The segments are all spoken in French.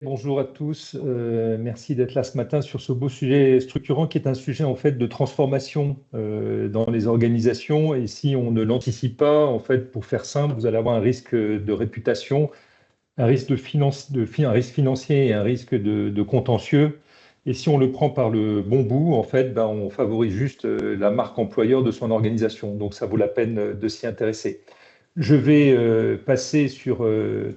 Bonjour à tous, merci d'être là ce matin sur ce beau sujet structurant qui est un sujet en fait de transformation dans les organisations et si on ne l'anticipe pas, en fait, pour faire simple, vous allez avoir un risque de réputation, un risque un risque financier et un risque de contentieux. Et si on le prend par le bon bout, en fait, ben, on favorise juste la marque employeur de son organisation. Donc ça vaut la peine de s'y intéresser. Je vais passer sur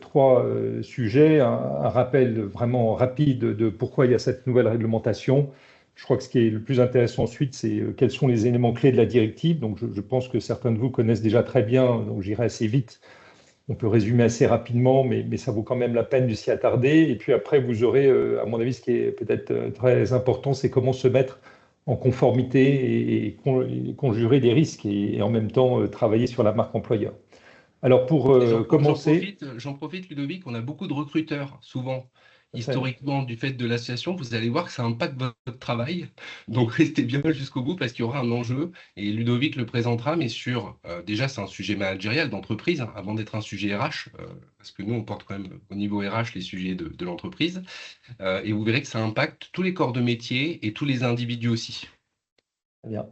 trois sujets, un rappel vraiment rapide de pourquoi il y a cette nouvelle réglementation. Je crois que ce qui est le plus intéressant ensuite, c'est quels sont les éléments clés de la directive. Donc je pense que certains de vous connaissent déjà très bien, donc j'irai assez vite. On peut résumer assez rapidement, mais ça vaut quand même la peine de s'y attarder. Et puis après, vous aurez, à mon avis, ce qui est peut-être très important, c'est comment se mettre en conformité et conjurer des risques et en même temps travailler sur la marque employeur. Alors pour Et commencer, j'en profite, Ludovic, on a beaucoup de recruteurs, souvent, fait, historiquement, du fait de l'association. Vous allez voir que ça impacte votre travail. Donc, restez bien jusqu'au bout parce qu'il y aura un enjeu. Et Ludovic le présentera, mais déjà, c'est un sujet managérial d'entreprise, hein, avant d'être un sujet RH, parce que nous, on porte quand même au niveau RH les sujets de l'entreprise. Et vous verrez que ça impacte tous les corps de métier et tous les individus aussi. très bien.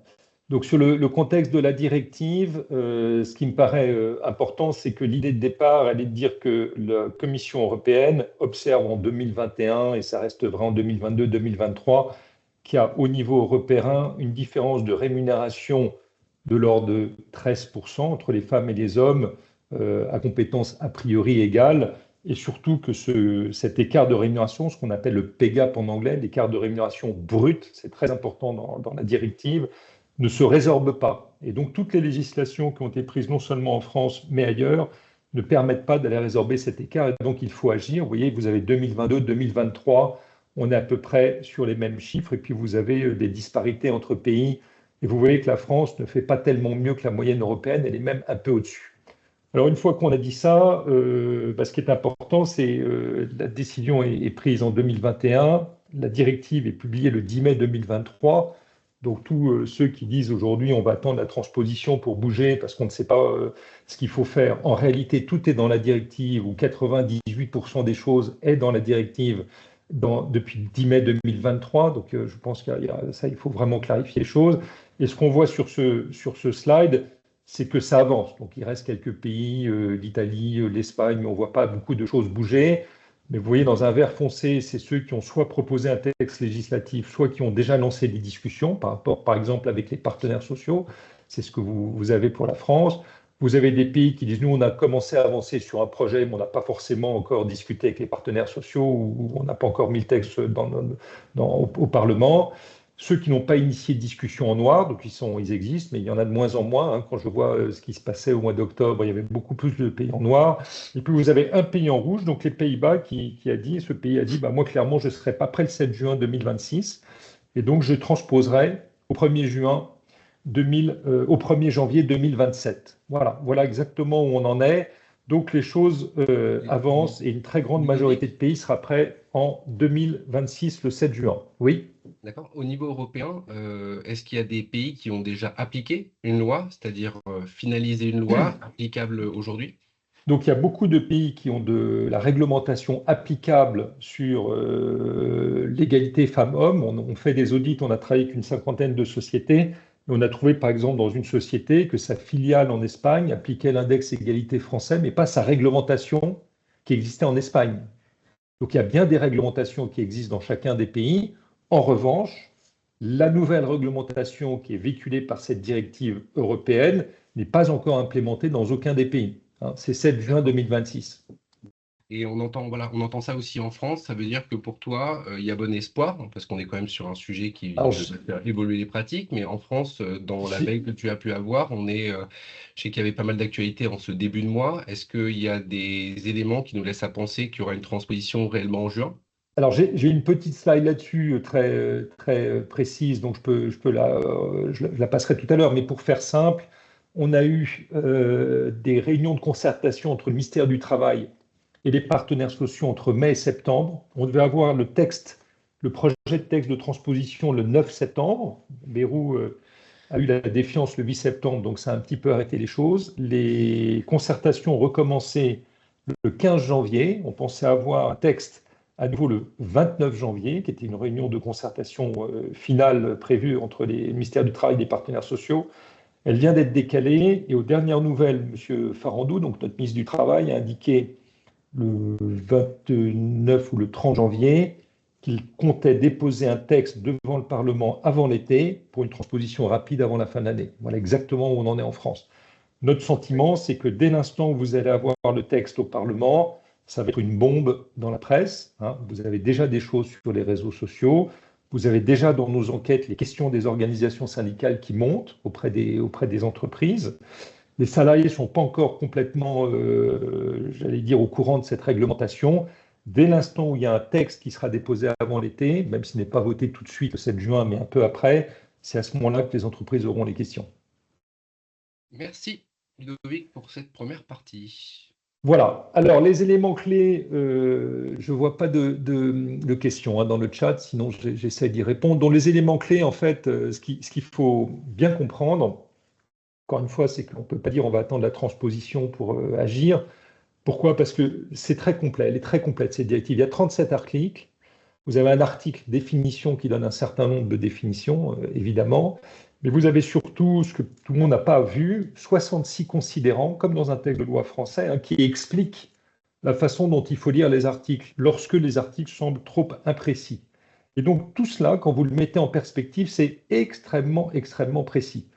Donc sur le contexte de la directive, ce qui me paraît important, c'est que l'idée de départ, elle est de dire que la Commission européenne observe en 2021, et ça reste vrai en 2022-2023, qu'il y a au niveau européen une différence de rémunération de l'ordre de 13% entre les femmes et les hommes à compétences a priori égales, et surtout que cet écart de rémunération, ce qu'on appelle le pay gap en anglais, l'écart de rémunération brut, c'est très important dans la directive, ne se résorbe pas. Et donc toutes les législations qui ont été prises non seulement en France, mais ailleurs, ne permettent pas d'aller résorber cet écart. Et donc il faut agir. Vous voyez, vous avez 2022, 2023, on est à peu près sur les mêmes chiffres. Et puis vous avez des disparités entre pays. Et vous voyez que la France ne fait pas tellement mieux que la moyenne européenne, elle est même un peu au-dessus. Alors une fois qu'on a dit ça, ce qui est important, c'est la décision est prise en 2021, la directive est publiée le 10 mai 2023. Donc tous ceux qui disent aujourd'hui on va attendre la transposition pour bouger parce qu'on ne sait pas ce qu'il faut faire, en réalité tout est dans la directive où 98% des choses est dans la directive depuis le 10 mai 2023. Donc je pense qu'il y a ça, il faut vraiment clarifier les choses. Et ce qu'on voit sur ce slide, c'est que ça avance. Donc il reste quelques pays, l'Italie, l'Espagne, mais on ne voit pas beaucoup de choses bouger. Mais vous voyez, dans un vert foncé, c'est ceux qui ont soit proposé un texte législatif, soit qui ont déjà lancé des discussions par rapport, par exemple, avec les partenaires sociaux. C'est ce que vous avez pour la France. Vous avez des pays qui disent, nous, on a commencé à avancer sur un projet, mais on n'a pas forcément encore discuté avec les partenaires sociaux ou on n'a pas encore mis le texte au Parlement. Ceux qui n'ont pas initié de discussion en noir, donc ils existent, mais il y en a de moins en moins, hein. Quand je vois ce qui se passait au mois d'octobre, il y avait beaucoup plus de pays en noir. Et puis vous avez un pays en rouge, donc les Pays-Bas, ce pays a dit, bah, moi clairement, je ne serai pas prêt le 7 juin 2026, et donc je transposerai au 1er juin 2000, au 1er janvier 2027. Voilà exactement où on en est. Donc les choses avancent et une très grande majorité de Ludovic, pays sera prêt en 2026, le 7 juin. Oui. d'accord. Au niveau européen, est-ce qu'il y a des pays qui ont déjà appliqué une loi, c'est-à-dire finalisé une loi applicable aujourd'hui? Donc il y a beaucoup de pays qui ont de la réglementation applicable sur l'égalité femmes-hommes. On fait des audits, on a travaillé avec une cinquantaine de sociétés. Et on a trouvé par exemple dans une société que sa filiale en Espagne appliquait l'index égalité français, mais pas sa réglementation qui existait en Espagne. Donc il y a bien des réglementations qui existent dans chacun des pays. En revanche, la nouvelle réglementation qui est véhiculée par cette directive européenne n'est pas encore implémentée dans aucun des pays, hein. C'est 7 juin D'accord. 2026. Et on entend, voilà, on entend ça aussi en France. Ça veut dire que pour toi, il y a bon espoir, hein, parce qu'on est quand même sur un sujet qui Alors, devrait faire évoluer les pratiques. Mais en France, dans la j'ai- veille que tu as pu avoir, je sais qu'il y avait pas mal d'actualités en ce début de mois. Est-ce qu'il y a des éléments qui nous laissent à penser qu'il y aura une transposition réellement en juin? j'ai une petite slide là-dessus très précise, donc je la passerai tout à l'heure, mais pour faire simple, on a eu des réunions de concertation entre le ministère du Travail et les partenaires sociaux entre mai et septembre. On devait avoir le projet de texte de transposition le 9 septembre. Bayrou a eu la défiance le 8 septembre, donc ça a un petit peu arrêté les choses. Les concertations ont recommencé le 15 janvier. On pensait avoir un texte à nouveau le 29 janvier, qui était une réunion de concertation finale prévue entre le ministère du Travail et les partenaires sociaux. Elle vient d'être décalée et aux dernières nouvelles, M. Farandou, donc notre ministre du Travail, a indiqué le 29 ou le 30 janvier qu'il comptait déposer un texte devant le Parlement avant l'été pour une transposition rapide avant la fin de l'année. Voilà exactement où on en est en France. Notre sentiment, c'est que dès l'instant où vous allez avoir le texte au Parlement, ça va être une bombe dans la presse. Hein. Vous avez déjà des choses sur les réseaux sociaux. Vous avez déjà dans nos enquêtes les questions des organisations syndicales qui montent auprès des entreprises. Les salariés ne sont pas encore complètement, j'allais dire, au courant de cette réglementation. Dès l'instant où il y a un texte qui sera déposé avant l'été, même s'il n'est pas voté tout de suite le 7 juin, mais un peu après, c'est à ce moment-là que les entreprises auront les questions. Merci Ludovic pour cette première partie. Voilà. Alors, les éléments clés, je ne vois pas de questions dans le chat, sinon j'essaie d'y répondre. Donc, les éléments clés, en fait, ce qu'il faut bien comprendre, encore une fois, c'est qu'on ne peut pas dire on va attendre la transposition pour agir. Pourquoi? Parce que c'est très complet, elle est très complète, cette directive. Il y a 37 articles. Vous avez un article définition qui donne un certain nombre de définitions, évidemment. Mais vous avez surtout, ce que tout le monde n'a pas vu, 66 considérants, comme dans un texte de loi français, qui expliquent la façon dont il faut lire les articles, lorsque les articles semblent trop imprécis. Et donc tout cela, quand vous le mettez en perspective, c'est extrêmement, extrêmement précis.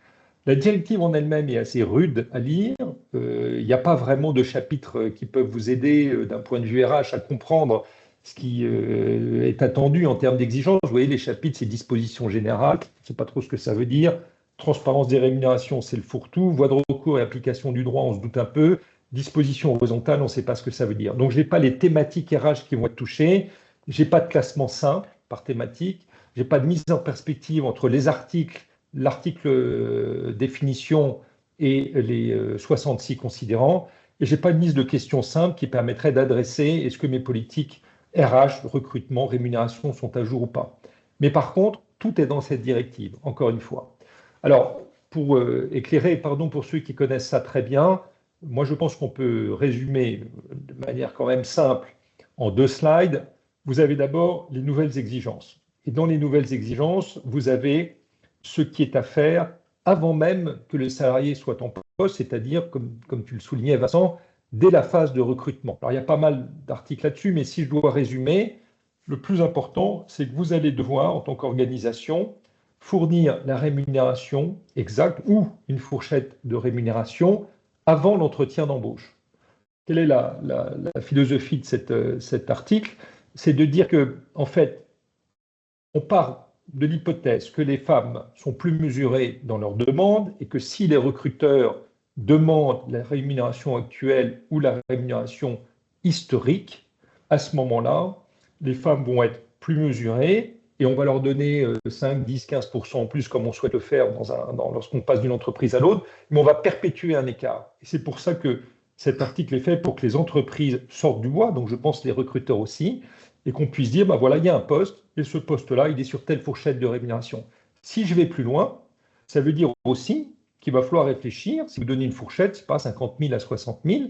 La directive en elle-même est assez rude à lire. Il n'y a pas vraiment de chapitres qui peuvent vous aider d'un point de vue RH à comprendre ce qui est attendu en termes d'exigence. Vous voyez, les chapitres, c'est dispositions générales, je ne sais pas trop ce que ça veut dire. Transparence des rémunérations, c'est le fourre-tout. Voie de recours et application du droit, on se doute un peu. Disposition horizontale, on ne sait pas ce que ça veut dire. Donc, je n'ai pas les thématiques RH qui vont être touchées. Je n'ai pas de classement simple par thématique. Je n'ai pas de mise en perspective entre les articles, l'article définition et les 66 considérants. Et je n'ai pas une liste de questions simples qui permettrait d'adresser est-ce que mes politiques RH, recrutement, rémunération sont à jour ou pas. Mais par contre, tout est dans cette directive, encore une fois. Alors, pour éclairer, pardon pour ceux qui connaissent ça très bien, moi je pense qu'on peut résumer de manière quand même simple en 2 slides. Vous avez d'abord les nouvelles exigences. Et dans les nouvelles exigences, vous avez ce qui est à faire avant même que le salarié soit en poste, c'est-à-dire, comme tu le soulignais Vincent, dès la phase de recrutement. Alors, il y a pas mal d'articles là-dessus, mais si je dois résumer, le plus important, c'est que vous allez devoir, en tant qu'organisation, fournir la rémunération exacte ou une fourchette de rémunération avant l'entretien d'embauche. Quelle est la philosophie de cet article? C'est de dire que, en fait, on part de l'hypothèse que les femmes sont plus mesurées dans leurs demandes et que si les recruteurs demandent la rémunération actuelle ou la rémunération historique, à ce moment-là, les femmes vont être plus mesurées et on va leur donner 5, 10, 15% en plus comme on souhaite le faire lorsqu'on passe d'une entreprise à l'autre, mais on va perpétuer un écart. Et c'est pour ça que cet article est fait pour que les entreprises sortent du bois, donc je pense les recruteurs aussi, et qu'on puisse dire, ben voilà, il y a un poste, et ce poste-là, il est sur telle fourchette de rémunération. Si je vais plus loin, ça veut dire aussi qu'il va falloir réfléchir, si vous donnez une fourchette, c'est pas 50 000 à 60 000,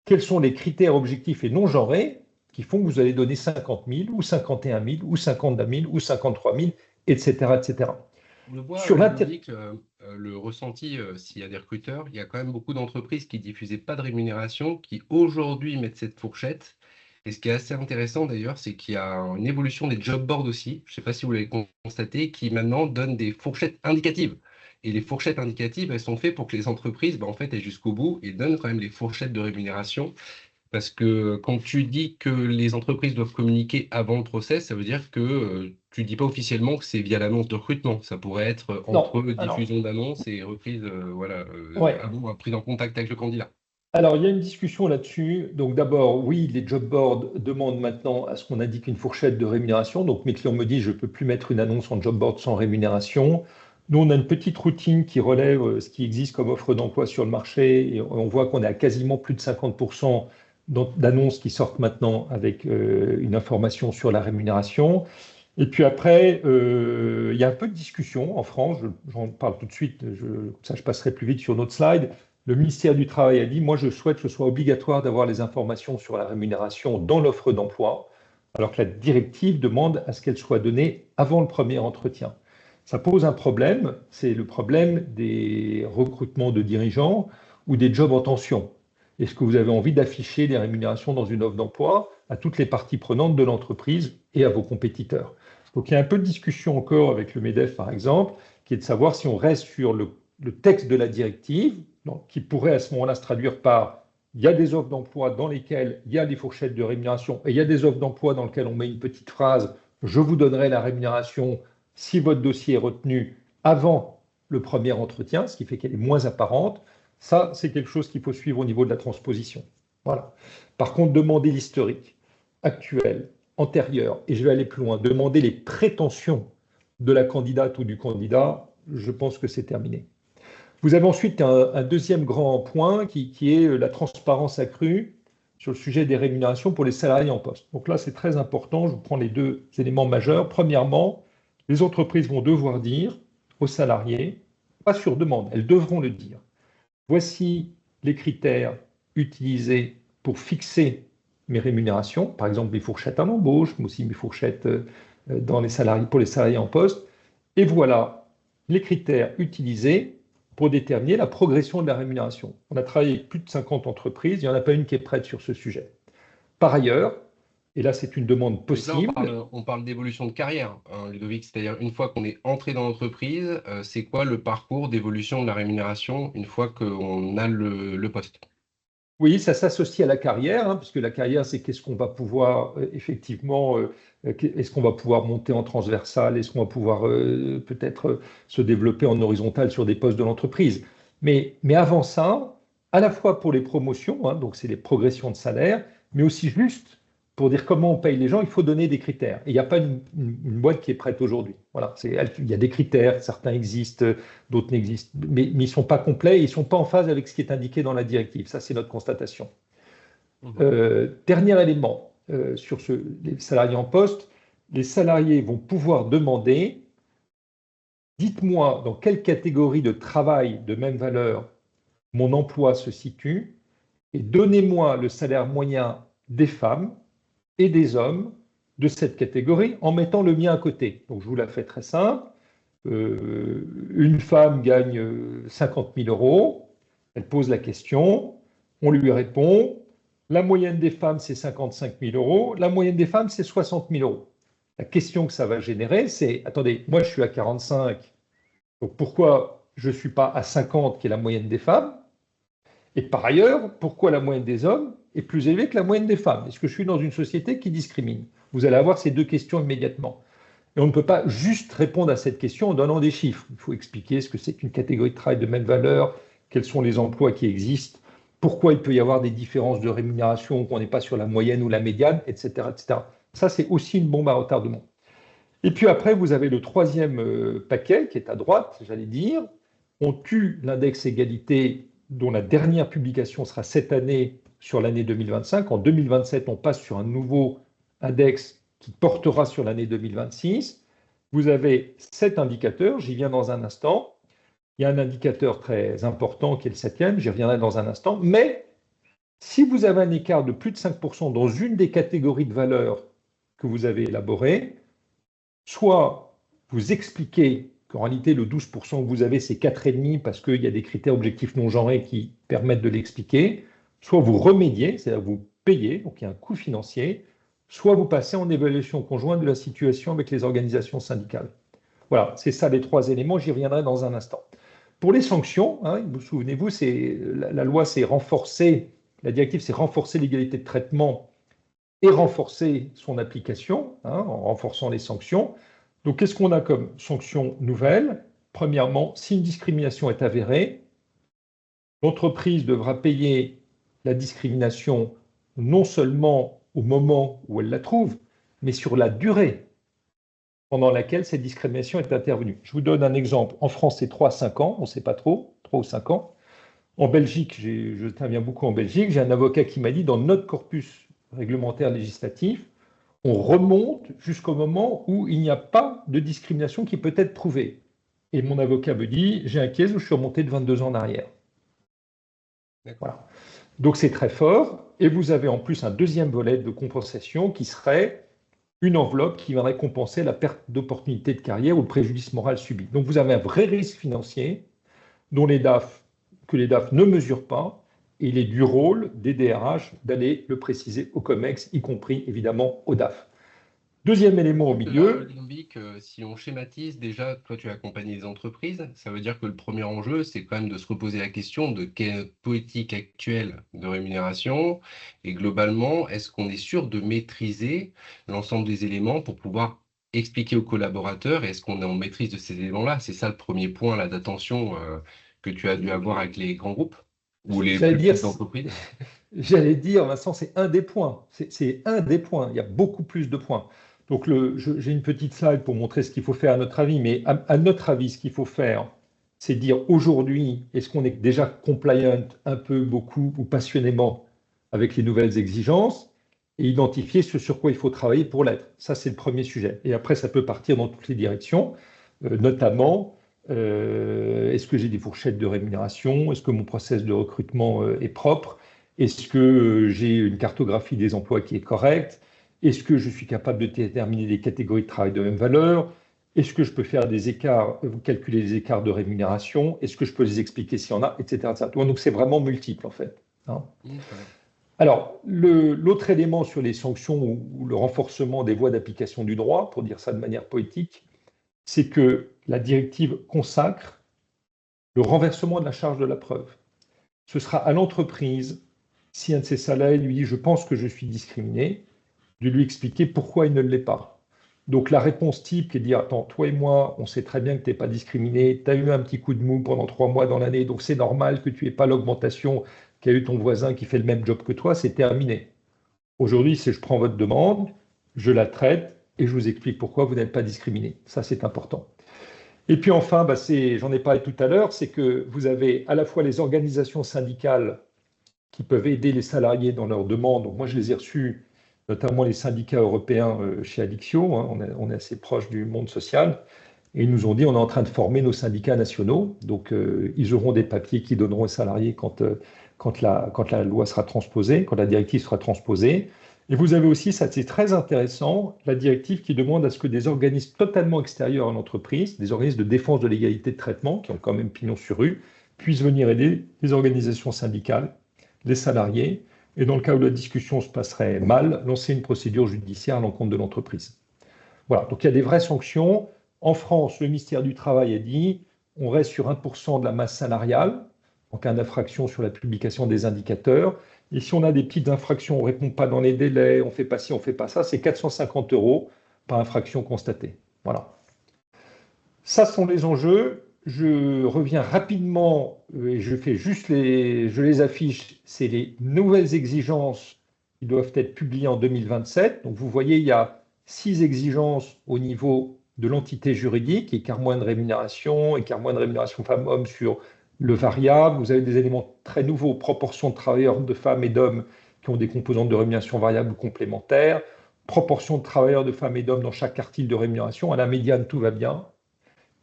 quels sont les critères objectifs et non genrés qui font que vous allez donner 50 000 ou 51 000 ou 52 000 ou 53 000, etc. etc. On le voit, Sur le ressenti, s'il y a des recruteurs, il y a quand même beaucoup d'entreprises qui ne diffusaient pas de rémunération, qui aujourd'hui mettent cette fourchette. Et ce qui est assez intéressant d'ailleurs, c'est qu'il y a une évolution des job boards aussi, je ne sais pas si vous l'avez constaté, qui maintenant donnent des fourchettes indicatives. Et les fourchettes indicatives, elles sont faites pour que les entreprises, en fait, aient jusqu'au bout et donnent quand même les fourchettes de rémunération. Parce que quand tu dis que les entreprises doivent communiquer avant le process, ça veut dire que tu ne dis pas officiellement que c'est via l'annonce de recrutement. Ça pourrait être entre diffusion d'annonces et reprise, prise en contact avec le candidat. Alors, il y a une discussion là-dessus. Donc, d'abord, oui, les job boards demandent maintenant à ce qu'on indique une fourchette de rémunération. Donc, mes clients me disent, je ne peux plus mettre une annonce en job board sans rémunération. Nous, on a une petite routine qui relève ce qui existe comme offre d'emploi sur le marché. Et on voit qu'on est à quasiment plus de 50% d'annonces qui sortent maintenant avec une information sur la rémunération. Et puis après, il y a un peu de discussion en France. J'en parle tout de suite, comme ça je passerai plus vite sur notre slide. Le ministère du Travail a dit, moi je souhaite que ce soit obligatoire d'avoir les informations sur la rémunération dans l'offre d'emploi. alors que la directive demande à ce qu'elle soit donnée avant le premier entretien. Ça pose un problème, c'est le problème des recrutements de dirigeants ou des jobs en tension. Est-ce que vous avez envie d'afficher des rémunérations dans une offre d'emploi à toutes les parties prenantes de l'entreprise et à vos compétiteurs? Donc il y a un peu de discussion encore avec le MEDEF, par exemple, qui est de savoir si on reste sur le texte de la directive, donc, qui pourrait à ce moment-là se traduire par il y a des offres d'emploi dans lesquelles il y a des fourchettes de rémunération et il y a des offres d'emploi dans lesquelles on met une petite phrase « Je vous donnerai la rémunération si votre dossier est retenu avant le premier entretien », ce qui fait qu'elle est moins apparente. Ça, c'est quelque chose qu'il faut suivre au niveau de la transposition. Voilà. Par contre, demander l'historique actuel, antérieur, et je vais aller plus loin, demander les prétentions de la candidate ou du candidat, je pense que c'est terminé. Vous avez ensuite un deuxième grand point qui est la transparence accrue sur le sujet des rémunérations pour les salariés en poste. Donc là, c'est très important. Je vous prends les deux éléments majeurs. Premièrement, les entreprises vont devoir dire aux salariés, pas sur demande, elles devront le dire. Voici les critères utilisés pour fixer mes rémunérations, par exemple mes fourchettes à l'embauche, mais aussi mes fourchettes pour les salariés en poste. Et voilà les critères utilisés pour déterminer la progression de la rémunération. On a travaillé avec plus de 50 entreprises, il n'y en a pas une qui est prête sur ce sujet. Par ailleurs, et là c'est une demande possible. Là, on parle d'évolution de carrière, hein, Ludovic, c'est-à-dire une fois qu'on est entré dans l'entreprise, c'est quoi le parcours d'évolution de la rémunération une fois qu'on a le poste? Oui, ça s'associe à la carrière, hein, puisque la carrière, c'est qu'est-ce qu'on va pouvoir effectivement, est-ce qu'on va pouvoir monter en transversal, est-ce qu'on va pouvoir peut-être se développer en horizontal sur des postes de l'entreprise. Mais avant ça, à la fois pour les promotions, hein, donc c'est les progressions de salaire, mais aussi juste pour dire comment on paye les gens, il faut donner des critères. Et il n'y a pas une boîte qui est prête aujourd'hui. Voilà, il y a des critères, certains existent, d'autres n'existent, mais ils ne sont pas complets, ils ne sont pas en phase avec ce qui est indiqué dans la directive. Ça, c'est notre constatation. Dernier élément sur les salariés en poste, les salariés vont pouvoir demander, dites-moi dans quelle catégorie de travail de même valeur mon emploi se situe et donnez-moi le salaire moyen des femmes et des hommes de cette catégorie en mettant le mien à côté. Donc je vous la fais très simple. Une femme gagne 50 000 euros, elle pose la question, on lui répond, la moyenne des femmes c'est 55 000 euros, la moyenne des femmes c'est 60 000 euros. La question que ça va générer, c'est, attendez, moi je suis à 45, donc pourquoi je ne suis pas à 50 qui est la moyenne des femmes? Et par ailleurs, pourquoi la moyenne des hommes est plus élevée que la moyenne des femmes? Est-ce que je suis dans une société qui discrimine? Vous allez avoir ces deux questions immédiatement. Et on ne peut pas juste répondre à cette question en donnant des chiffres. Il faut expliquer ce que c'est qu'une catégorie de travail de même valeur, quels sont les emplois qui existent, pourquoi il peut y avoir des différences de rémunération, qu'on n'est pas sur la moyenne ou la médiane, etc. etc. Ça, c'est aussi une bombe à retardement. Et puis après, vous avez le troisième paquet qui est à droite, j'allais dire. On tue l'index égalité dont la dernière publication sera cette année sur l'année 2025. En 2027, on passe sur un nouveau index qui portera sur l'année 2026. Vous avez 7 indicateurs, j'y viens dans un instant. Il y a un indicateur très important qui est le 7e, j'y reviendrai dans un instant. Mais si vous avez un écart de plus de 5% dans une des catégories de valeurs que vous avez élaborées, soit vous expliquez qu'en réalité, le 12% que vous avez, c'est 4,5 parce qu'il y a des critères objectifs non genrés qui permettent de l'expliquer, soit vous remédiez, c'est-à-dire vous payez, donc il y a un coût financier, soit vous passez en évaluation conjointe de la situation avec les organisations syndicales. Voilà, c'est ça les trois éléments, j'y reviendrai dans un instant. Pour les sanctions, hein, vous souvenez-vous, la loi s'est renforcée, la directive s'est renforcée l'égalité de traitement et renforcer son application, hein, en renforçant les sanctions. Donc, qu'est-ce qu'on a comme sanctions nouvelles? Premièrement, si une discrimination est avérée, l'entreprise devra payer la discrimination non seulement au moment où elle la trouve, mais sur la durée pendant laquelle cette discrimination est intervenue. Je vous donne un exemple. En France, c'est 3 à 5 ans, on ne sait pas trop, 3 ou 5 ans. En Belgique, je travaille beaucoup en Belgique, j'ai un avocat qui m'a dit, dans notre corpus réglementaire législatif, on remonte jusqu'au moment où il n'y a pas de discrimination qui peut être prouvée. Et mon avocat me dit, j'ai un case où je suis remonté de 22 ans en arrière. Voilà. Donc c'est très fort. Et vous avez en plus un deuxième volet de compensation qui serait une enveloppe qui viendrait compenser la perte d'opportunité de carrière ou le préjudice moral subi. Donc vous avez un vrai risque financier dont que les DAF ne mesurent pas, et il est du rôle des DRH d'aller le préciser au COMEX, y compris évidemment au DAF. Deuxième élément au milieu. Ludovic, si on schématise, déjà, toi tu as accompagné les entreprises, ça veut dire que le premier enjeu, c'est quand même de se reposer la question de quelle politique actuelle de rémunération, et globalement, est-ce qu'on est sûr de maîtriser l'ensemble des éléments pour pouvoir expliquer aux collaborateurs, et est-ce qu'on est en maîtrise de ces éléments-là? C'est ça le premier point là, d'attention que tu as dû avoir avec les grands groupes ou les J'allais plus dire, petites entreprises? j'allais dire, Vincent, c'est un des points. C'est un des points. Il y a beaucoup plus de points. Donc, j'ai une petite slide pour montrer ce qu'il faut faire à notre avis. Mais à notre avis, ce qu'il faut faire, c'est dire aujourd'hui, est-ce qu'on est déjà compliant un peu, beaucoup ou passionnément avec les nouvelles exigences et identifier ce sur quoi il faut travailler pour l'être. Ça, c'est le premier sujet. Et après, ça peut partir dans toutes les directions, notamment, est-ce que j'ai des fourchettes de rémunération? Est-ce que mon process de recrutement est propre? Est-ce que j'ai une cartographie des emplois qui est correcte? Est-ce que je suis capable de déterminer des catégories de travail de même valeur? Est-ce que je peux faire des écarts, calculer les écarts de rémunération? Est-ce que je peux les expliquer s'il y en a, etc., etc. Donc c'est vraiment multiple en fait, hein. Alors, l'autre élément sur les sanctions ou le renforcement des voies d'application du droit, pour dire ça de manière poétique, c'est que la directive consacre le renversement de la charge de la preuve. Ce sera à l'entreprise, si un de ses salariés lui dit « je pense que je suis discriminé », de lui expliquer pourquoi il ne l'est pas. Donc la réponse type qui est de dire « attends, toi et moi, on sait très bien que tu n'es pas discriminé, tu as eu un petit coup de mou pendant 3 mois dans l'année, donc c'est normal que tu n'aies pas l'augmentation qu'a eu ton voisin qui fait le même job que toi, c'est terminé. Aujourd'hui, si je prends votre demande, je la traite et je vous explique pourquoi vous n'êtes pas discriminé. Ça, c'est important. » Et puis enfin, j'en ai parlé tout à l'heure, c'est que vous avez à la fois les organisations syndicales qui peuvent aider les salariés dans leurs demandes. Donc moi, je les ai reçus, notamment les syndicats européens chez Adixio, hein, on est assez proche du monde social, et ils nous ont dit on est en train de former nos syndicats nationaux, donc ils auront des papiers qui donneront aux salariés quand la loi sera transposée, quand la directive sera transposée. Et vous avez aussi, ça c'est très intéressant, la directive qui demande à ce que des organismes totalement extérieurs à l'entreprise, des organismes de défense de l'égalité de traitement, qui ont quand même pignon sur rue, puissent venir aider les organisations syndicales, les salariés, et dans le cas où la discussion se passerait mal, lancer une procédure judiciaire à l'encontre de l'entreprise. Voilà, donc il y a des vraies sanctions. En France, le ministère du Travail a dit on reste sur 1% de la masse salariale en cas d'infraction sur la publication des indicateurs. Et si on a des petites infractions, on ne répond pas dans les délais, on ne fait pas ci, on ne fait pas ça, c'est 450 € par infraction constatée. Voilà. Ça sont les enjeux. Je reviens rapidement et je les affiche. C'est les nouvelles exigences qui doivent être publiées en 2027. Donc vous voyez, il y a 6 exigences au niveau de l'entité juridique, écart moins de rémunération, écart moins de rémunération femmes-hommes sur le variable. Vous avez des éléments très nouveaux, proportion de travailleurs de femmes et d'hommes qui ont des composantes de rémunération variable ou complémentaires, proportion de travailleurs de femmes et d'hommes dans chaque quartile de rémunération. À la médiane, tout va bien.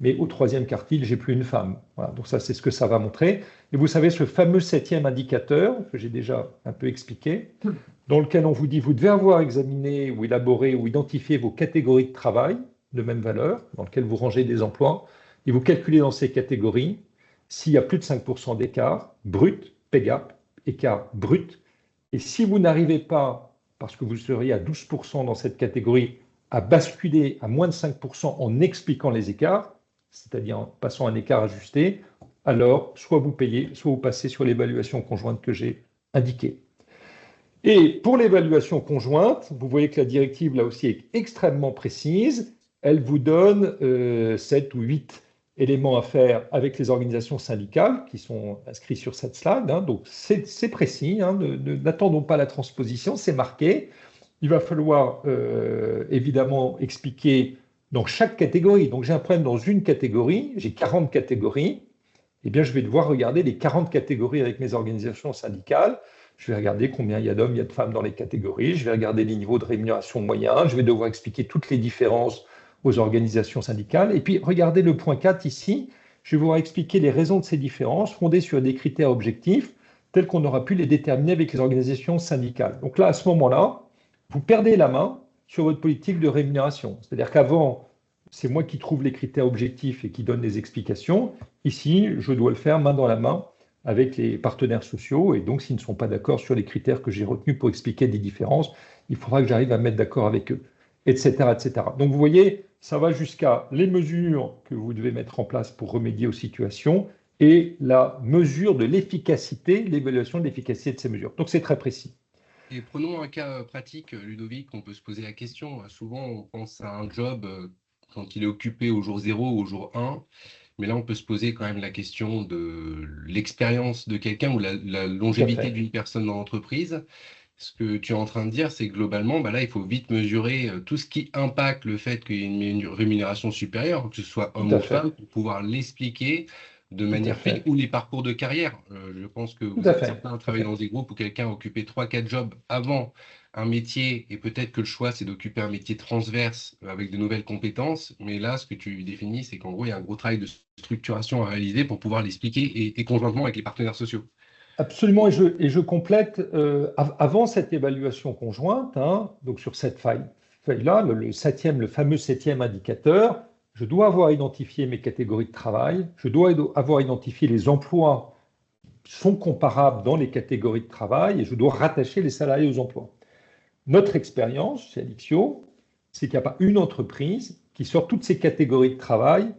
Mais au 3e quartile, j'ai plus une femme. Voilà, donc ça, c'est ce que ça va montrer. Et vous savez, ce fameux 7e indicateur, que j'ai déjà un peu expliqué, dans lequel on vous dit, vous devez avoir examiné ou élaboré ou identifié vos catégories de travail de même valeur, dans lequel vous rangez des emplois, et vous calculez dans ces catégories s'il y a plus de 5% d'écart, brut, pay gap, écart brut. Et si vous n'arrivez pas, parce que vous seriez à 12% dans cette catégorie, à basculer à moins de 5% en expliquant les écarts, c'est-à-dire en passant un écart ajusté, alors soit vous payez, soit vous passez sur l'évaluation conjointe que j'ai indiquée. Et pour l'évaluation conjointe, vous voyez que la directive, là aussi, est extrêmement précise. Elle vous donne 7 ou 8 éléments à faire avec les organisations syndicales qui sont inscrits sur cette slide, hein. Donc, c'est précis, hein. N'attendons pas la transposition, c'est marqué. Il va falloir évidemment expliquer dans chaque catégorie. Donc, j'ai un problème dans une catégorie, j'ai 40 catégories. Eh bien, je vais devoir regarder les 40 catégories avec mes organisations syndicales. Je vais regarder combien il y a d'hommes, il y a de femmes dans les catégories. Je vais regarder les niveaux de rémunération moyens. Je vais devoir expliquer toutes les différences aux organisations syndicales. Et puis, regardez le point 4 ici. Je vais vous expliquer les raisons de ces différences fondées sur des critères objectifs tels qu'on aura pu les déterminer avec les organisations syndicales. Donc là, à ce moment-là, vous perdez la main sur votre politique de rémunération. C'est-à-dire qu'avant, c'est moi qui trouve les critères objectifs et qui donne les explications. Ici, je dois le faire main dans la main avec les partenaires sociaux. Et donc, s'ils ne sont pas d'accord sur les critères que j'ai retenus pour expliquer des différences, il faudra que j'arrive à me mettre d'accord avec eux, etc., etc. Donc, vous voyez, ça va jusqu'à les mesures que vous devez mettre en place pour remédier aux situations et la mesure de l'efficacité, l'évaluation de l'efficacité de ces mesures. Donc, c'est très précis. Et prenons un cas pratique, Ludovic, on peut se poser la question. Souvent, on pense à un job quand il est occupé au jour 0 ou au jour 1. Mais là, on peut se poser quand même la question de l'expérience de quelqu'un ou la Tout à longévité fait. d'une personne dans l'entreprise. Ce que tu es en train de dire, c'est que globalement, bah là, il faut vite mesurer tout ce qui impacte le fait qu'il y ait une rémunération supérieure, que ce soit Tout homme à ou femme, fait. pour pouvoir l'expliquer de Tout à manière fluide, fait. ou les parcours de carrière. Je pense que Tout vous à êtes fait. certains à Tout à travailler fait. dans des groupes où quelqu'un a occupé 3, 4 jobs avant un métier, et peut-être que le choix, c'est d'occuper un métier transverse avec de nouvelles compétences. Mais là, ce que tu définis, c'est qu'en gros, il y a un gros travail de structuration à réaliser pour pouvoir l'expliquer et conjointement avec les partenaires sociaux. Absolument, et je complète, avant cette évaluation conjointe, hein, donc sur cette feuille-là, le fameux septième indicateur, je dois avoir identifié mes catégories de travail, je dois avoir identifié les emplois qui sont comparables dans les catégories de travail, et je dois rattacher les salariés aux emplois. Notre expérience chez Alixio, c'est qu'il n'y a pas une entreprise qui sort toutes ces catégories de travail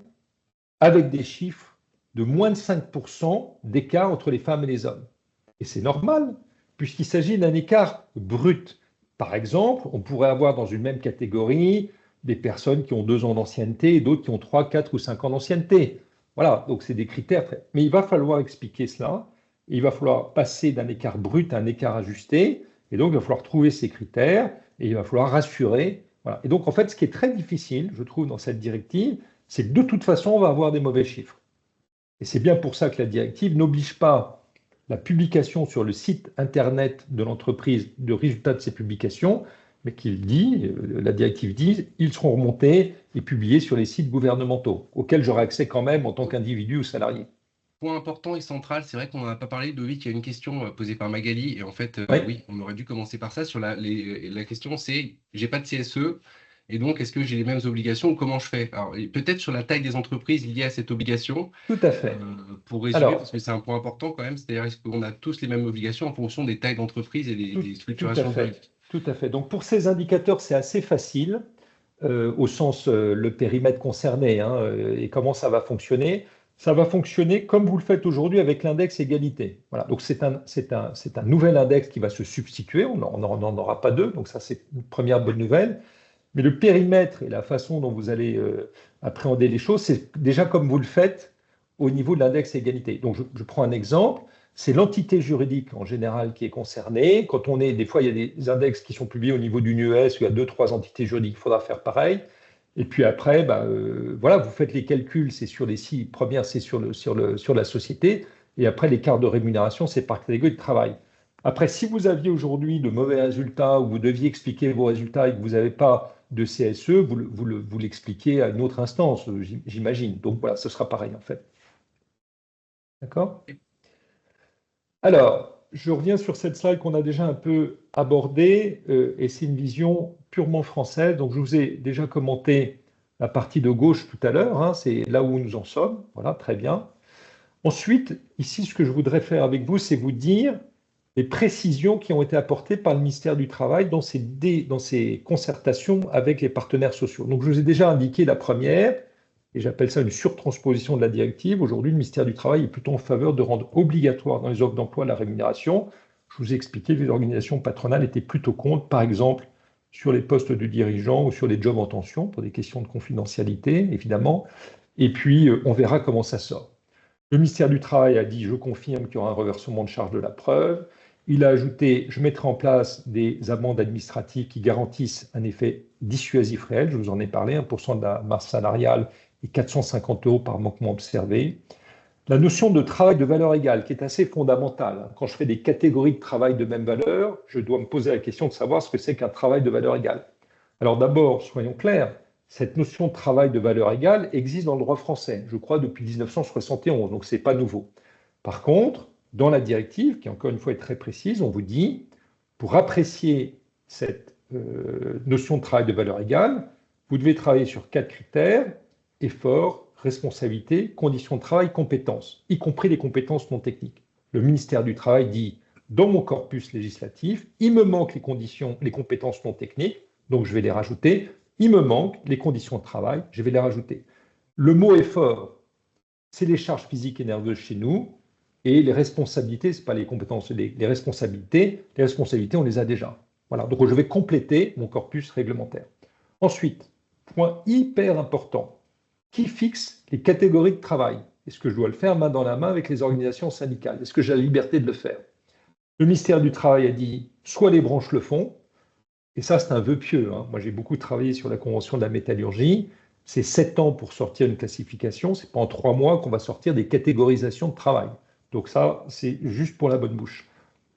avec des chiffres de moins de 5% d'écart entre les femmes et les hommes. Et c'est normal, puisqu'il s'agit d'un écart brut. Par exemple, on pourrait avoir dans une même catégorie des personnes qui ont 2 ans d'ancienneté et d'autres qui ont 3, 4 ou 5 ans d'ancienneté. Voilà, donc c'est des critères. Mais il va falloir expliquer cela. Il va falloir passer d'un écart brut à un écart ajusté. Et donc, il va falloir trouver ces critères et il va falloir rassurer. Voilà. Et donc, en fait, ce qui est très difficile, je trouve, dans cette directive, c'est que de toute façon, on va avoir des mauvais chiffres. Et c'est bien pour ça que la directive n'oblige pas la publication sur le site internet de l'entreprise de résultats de ces publications, mais la directive dit, ils seront remontés et publiés sur les sites gouvernementaux, auxquels j'aurai accès quand même en tant qu'individu ou salarié. Point important et central, c'est vrai qu'on n'en a pas parlé, Loïc, il y a une question posée par Magali, et en fait, Oui, oui, on aurait dû commencer par ça. Sur la question, c'est, j'ai pas de CSE, et donc est-ce que j'ai les mêmes obligations ou comment je fais? Alors, et peut-être sur la taille des entreprises liées à cette obligation, tout à fait. pour résumer, parce Alors, que c'est un point important quand même, c'est-à-dire est-ce qu'on a tous les mêmes obligations en fonction des tailles d'entreprise et tout, des tout à structurations fait. juridiques? Tout à fait. Donc, pour ces indicateurs, c'est assez facile, au sens le périmètre concerné, hein, et comment ça va fonctionner. Ça va fonctionner comme vous le faites aujourd'hui avec l'index égalité. Voilà. Donc c'est un nouvel index qui va se substituer. On n'en aura pas deux. Donc ça, c'est une première bonne nouvelle. Mais le périmètre et la façon dont vous allez appréhender les choses, c'est déjà comme vous le faites au niveau de l'index égalité. Donc je prends un exemple. C'est l'entité juridique en général qui est concernée. Quand on est, des fois, il y a des index qui sont publiés au niveau d'une US où il y a 2, 3 entités juridiques, il faudra faire pareil. Et puis après, voilà, vous faites les calculs, c'est sur les 6 premières, c'est sur la société. Et après, l'écart de rémunération, c'est par catégorie de travail. Après, si vous aviez aujourd'hui de mauvais résultats ou vous deviez expliquer vos résultats et que vous n'avez pas de CSE, vous l'expliquez à une autre instance, j'imagine. Donc voilà, ce sera pareil en fait. D'accord? Alors, je reviens sur cette slide qu'on a déjà un peu abordée, et c'est une vision purement française. Donc, je vous ai déjà commenté la partie de gauche tout à l'heure, hein, c'est là où nous en sommes. Voilà, très bien. Ensuite, ici, ce que je voudrais faire avec vous, c'est vous dire les précisions qui ont été apportées par le ministère du Travail dans ces concertations avec les partenaires sociaux. Donc, je vous ai déjà indiqué la première, et j'appelle ça une surtransposition de la directive. Aujourd'hui, le ministère du Travail est plutôt en faveur de rendre obligatoire dans les offres d'emploi la rémunération. Je vous ai expliqué que les organisations patronales étaient plutôt contre, par exemple, sur les postes de dirigeants ou sur les jobs en tension, pour des questions de confidentialité, évidemment. Et puis, on verra comment ça sort. Le ministère du Travail a dit, je confirme qu'il y aura un reversement de charge de la preuve. Il a ajouté, je mettrai en place des amendes administratives qui garantissent un effet dissuasif réel. Je vous en ai parlé, 1% de la masse salariale et 450 € par manquement observé. La notion de travail de valeur égale, qui est assez fondamentale. Quand je fais des catégories de travail de même valeur, je dois me poser la question de savoir ce que c'est qu'un travail de valeur égale. Alors d'abord, soyons clairs, cette notion de travail de valeur égale existe dans le droit français, je crois depuis 1971, donc ce n'est pas nouveau. Par contre, dans la directive, qui encore une fois est très précise, on vous dit, pour apprécier cette notion de travail de valeur égale, vous devez travailler sur 4 critères: effort, responsabilité, conditions de travail, compétences, y compris les compétences non techniques. Le ministère du Travail dit, dans mon corpus législatif, il me manque les compétences non techniques, donc je vais les rajouter. Il me manque les conditions de travail, je vais les rajouter. Le mot effort, c'est les charges physiques et nerveuses chez nous, et les responsabilités, ce n'est pas les compétences, les responsabilités. Les responsabilités, on les a déjà. Voilà, donc je vais compléter mon corpus réglementaire. Ensuite, point hyper important, qui fixe les catégories de travail? Est-ce que je dois le faire main dans la main avec les organisations syndicales? Est-ce que j'ai la liberté de le faire? Le ministère du Travail a dit, soit les branches le font, et ça c'est un vœu pieux, hein. Moi j'ai beaucoup travaillé sur la Convention de la métallurgie, c'est 7 ans pour sortir une classification, c'est pas en 3 mois qu'on va sortir des catégorisations de travail. Donc ça, c'est juste pour la bonne bouche.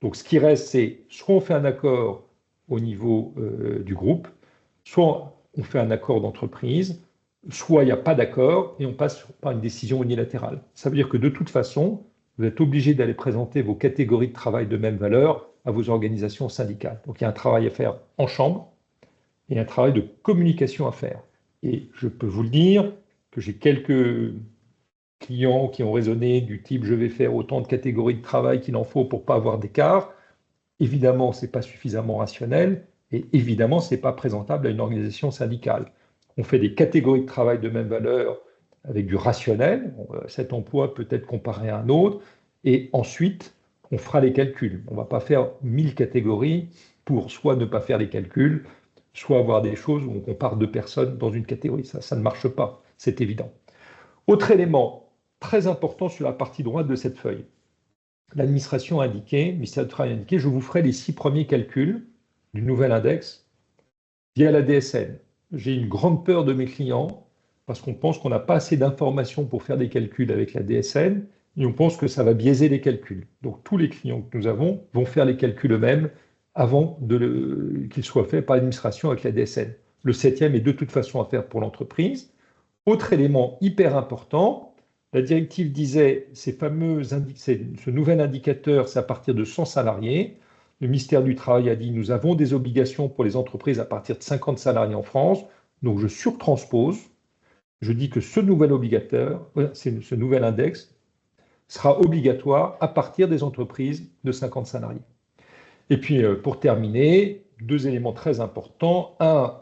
Donc ce qui reste, c'est soit on fait un accord au niveau du groupe, soit on fait un accord d'entreprise, soit il n'y a pas d'accord et on passe par une décision unilatérale. Ça veut dire que de toute façon, vous êtes obligé d'aller présenter vos catégories de travail de même valeur à vos organisations syndicales. Donc il y a un travail à faire en chambre et un travail de communication à faire. Et je peux vous le dire que j'ai quelques clients qui ont raisonné du type je vais faire autant de catégories de travail qu'il en faut pour ne pas avoir d'écart. Évidemment, ce n'est pas suffisamment rationnel et évidemment, ce n'est pas présentable à une organisation syndicale. On fait des catégories de travail de même valeur avec du rationnel. Cet emploi peut être comparé à un autre et ensuite, on fera les calculs. On ne va pas faire 1000 catégories pour soit ne pas faire les calculs, soit avoir des choses où on compare 2 personnes dans une catégorie. Ça ne marche pas, c'est évident. Autre élément très important sur la partie droite de cette feuille. L'administration a indiqué, le ministère du Travail a indiqué, je vous ferai les 6 premiers calculs du nouvel index via la DSN. J'ai une grande peur de mes clients parce qu'on pense qu'on n'a pas assez d'informations pour faire des calculs avec la DSN et on pense que ça va biaiser les calculs. Donc tous les clients que nous avons vont faire les calculs eux-mêmes avant qu'ils soient faits par l'administration avec la DSN. Le 7e est de toute façon à faire pour l'entreprise. Autre élément hyper important, la directive disait ce nouvel indicateur, c'est à partir de 100 salariés. Le ministère du Travail a dit nous avons des obligations pour les entreprises à partir de 50 salariés en France. Donc je surtranspose. Je dis que ce nouvel index sera obligatoire à partir des entreprises de 50 salariés. Et puis pour terminer, 2 éléments très importants. Un,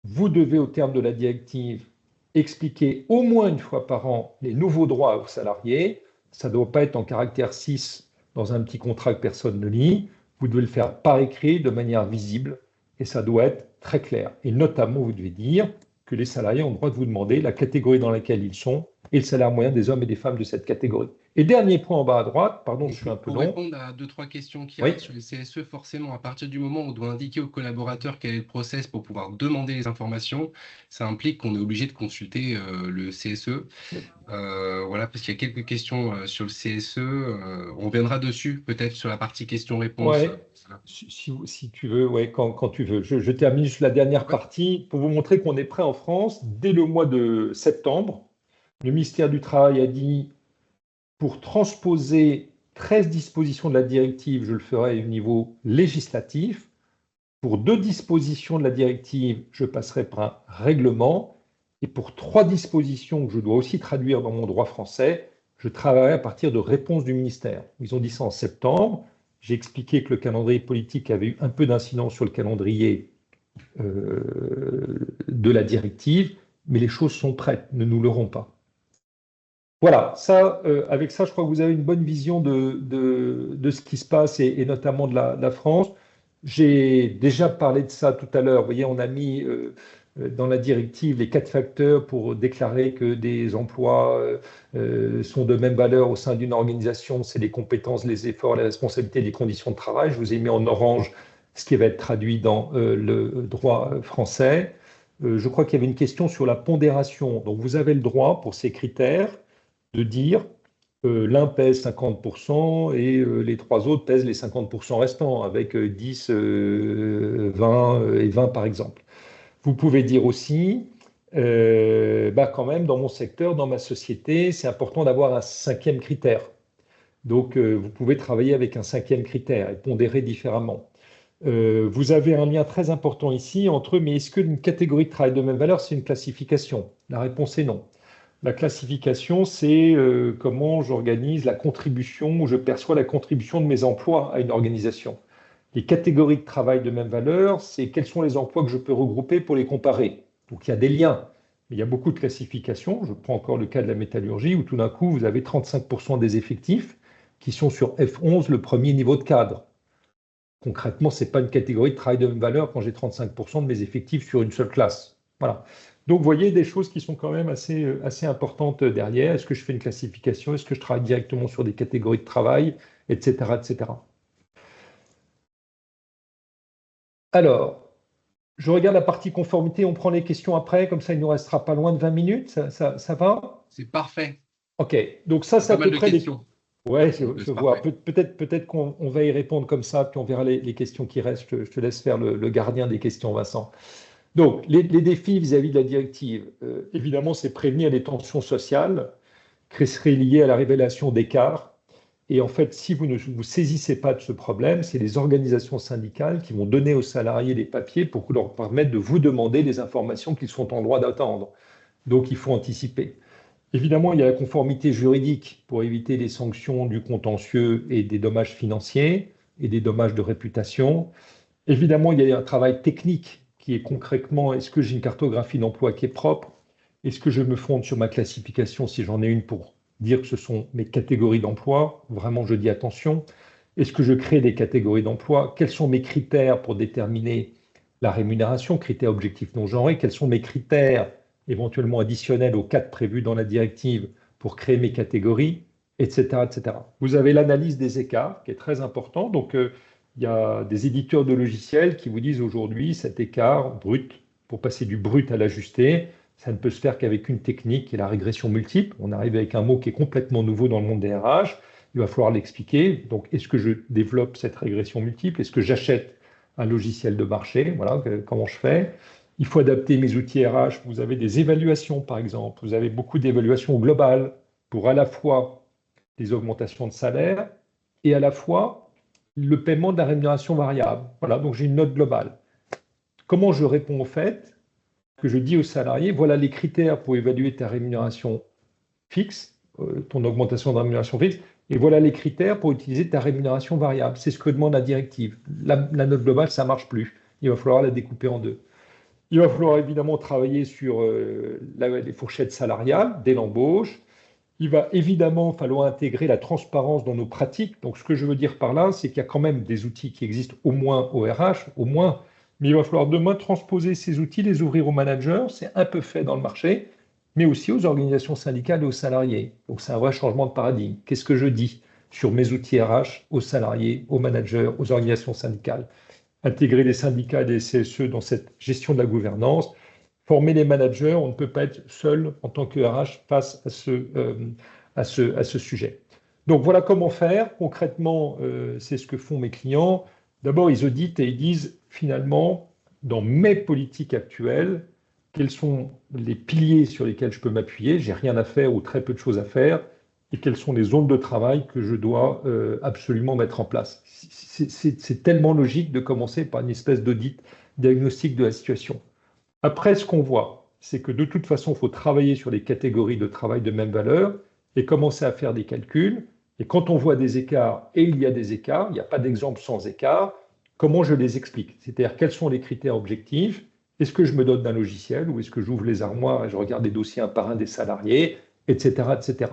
vous devez au terme de la directive expliquer au moins une fois par an les nouveaux droits aux salariés. Ça ne doit pas être en caractère 6 dans un petit contrat que personne ne lit. Vous devez le faire par écrit de manière visible et ça doit être très clair. Et notamment, vous devez dire que les salariés ont le droit de vous demander la catégorie dans laquelle ils sont et le salaire moyen des hommes et des femmes de cette catégorie. Et dernier point en bas à droite, pardon, je suis un peu long. Pour répondre à 2-3 questions qu'il y a sur les CSE, forcément, à partir du moment où on doit indiquer aux collaborateurs quel est le process pour pouvoir demander les informations, ça implique qu'on est obligé de consulter le CSE. Voilà, parce qu'il y a quelques questions sur le CSE. On reviendra dessus, peut-être sur la partie questions-réponses. Ouais, si tu veux, ouais, quand tu veux. Je termine juste la dernière partie pour vous montrer qu'on est prêt en France. Dès le mois de septembre, le ministère du Travail a dit pour transposer 13 dispositions de la directive, je le ferai au niveau législatif. Pour 2 dispositions de la directive, je passerai par un règlement. Et pour 3 dispositions que je dois aussi traduire dans mon droit français, je travaillerai à partir de réponses du ministère. Ils ont dit ça en septembre. J'ai expliqué que le calendrier politique avait eu un peu d'incidence sur le calendrier de la directive, mais les choses sont prêtes, ne nous leurrons pas. Voilà, avec ça, je crois que vous avez une bonne vision de ce qui se passe et notamment de la France. J'ai déjà parlé de ça tout à l'heure. Vous voyez, on a mis dans la directive les 4 facteurs pour déclarer que des emplois sont de même valeur au sein d'une organisation. C'est les compétences, les efforts, les responsabilités, les conditions de travail. Je vous ai mis en orange ce qui va être traduit dans le droit français. Je crois qu'il y avait une question sur la pondération. Donc, vous avez le droit, pour ces critères, de dire l'un pèse 50% et les 3 autres pèsent les 50% restants, avec 10, 20 et 20 par exemple. Vous pouvez dire aussi, quand même, dans mon secteur, dans ma société, c'est important d'avoir un 5e critère. Donc, vous pouvez travailler avec un 5e critère et pondérer différemment. Vous avez un lien très important ici entre, mais est-ce qu'une catégorie de travail de même valeur, c'est une classification? La réponse est non. La classification, c'est comment j'organise la contribution, ou je perçois la contribution de mes emplois à une organisation. Les catégories de travail de même valeur, c'est quels sont les emplois que je peux regrouper pour les comparer. Donc il y a des liens, mais il y a beaucoup de classifications. Je prends encore le cas de la métallurgie, où tout d'un coup, vous avez 35% des effectifs qui sont sur F11, le premier niveau de cadre. Concrètement, ce n'est pas une catégorie de travail de même valeur quand j'ai 35% de mes effectifs sur une seule classe. Voilà. Donc, vous voyez des choses qui sont quand même assez importantes derrière. Est-ce que je fais une classification? Est-ce que je travaille directement sur des catégories de travail, etc., etc. Alors, je regarde la partie conformité. On prend les questions après. Comme ça, il ne nous restera pas loin de 20 minutes. Ça va? C'est parfait. OK. Donc, ça, c'est Pas à peu mal de près les... questions. Ouais, Donc, je c'est vois. parfait. Peut-être qu'on va y répondre comme ça, puis on verra les questions qui restent. Je te laisse faire le gardien des questions, Vincent. Donc, les défis vis-à-vis de la directive, évidemment, c'est prévenir les tensions sociales qui seraient liées à la révélation d'écarts. Et en fait, si vous ne vous saisissez pas de ce problème, c'est les organisations syndicales qui vont donner aux salariés les papiers pour leur permettre de vous demander les informations qu'ils sont en droit d'attendre. Donc, il faut anticiper. Évidemment, il y a la conformité juridique pour éviter les sanctions du contentieux et des dommages financiers et des dommages de réputation. Évidemment, il y a un travail technique qui est concrètement, est-ce que j'ai une cartographie d'emploi qui est propre? Est-ce que je me fonde sur ma classification si j'en ai une pour dire que ce sont mes catégories d'emploi? Vraiment, je dis attention. Est-ce que je crée des catégories d'emploi? Quels sont mes critères pour déterminer la rémunération, critères objectifs non genrés? Quels sont mes critères éventuellement additionnels aux quatre prévus dans la directive pour créer mes catégories, etc., etc. Vous avez l'analyse des écarts qui est très important. Donc, il y a des éditeurs de logiciels qui vous disent aujourd'hui cet écart brut, pour passer du brut à l'ajusté, ça ne peut se faire qu'avec une technique qui est la régression multiple. On arrive avec un mot qui est complètement nouveau dans le monde des RH. Il va falloir l'expliquer. Donc, est-ce que je développe cette régression multiple? Est-ce que j'achète un logiciel de marché? Voilà, comment je fais? Il faut adapter mes outils RH. Vous avez des évaluations, par exemple. Vous avez beaucoup d'évaluations globales pour à la fois des augmentations de salaire et à la fois le paiement de la rémunération variable. Voilà, donc j'ai une note globale. Comment je réponds au fait que je dis aux salariés, voilà les critères pour évaluer ta rémunération fixe, ton augmentation de rémunération fixe, et voilà les critères pour utiliser ta rémunération variable. C'est ce que demande la directive. La note globale, ça ne marche plus. Il va falloir la découper en deux. Il va falloir évidemment travailler sur les fourchettes salariales dès l'embauche. Il va évidemment falloir intégrer la transparence dans nos pratiques. Donc, ce que je veux dire par là, c'est qu'il y a quand même des outils qui existent au moins au RH, au moins, mais il va falloir demain transposer ces outils, les ouvrir aux managers. C'est un peu fait dans le marché, mais aussi aux organisations syndicales et aux salariés. Donc, c'est un vrai changement de paradigme. Qu'est-ce que je dis sur mes outils RH, aux salariés, aux managers, aux organisations syndicales? Intégrer les syndicats et les CSE dans cette gestion de la gouvernance, former les managers, on ne peut pas être seul en tant que RH face à ce sujet. Donc voilà comment faire. Concrètement, c'est ce que font mes clients. D'abord, ils auditent et ils disent finalement, dans mes politiques actuelles, quels sont les piliers sur lesquels je peux m'appuyer, j'ai rien à faire ou très peu de choses à faire, et quelles sont les zones de travail que je dois absolument mettre en place. C'est tellement logique de commencer par une espèce d'audit diagnostic de la situation. Après, ce qu'on voit, c'est que de toute façon, il faut travailler sur les catégories de travail de même valeur et commencer à faire des calculs. Et quand on voit des écarts, et il y a des écarts, il n'y a pas d'exemple sans écart, comment je les explique? C'est-à-dire, quels sont les critères objectifs? Est-ce que je me dote d'un logiciel ou est-ce que j'ouvre les armoires et je regarde les dossiers un par un des salariés, etc., etc.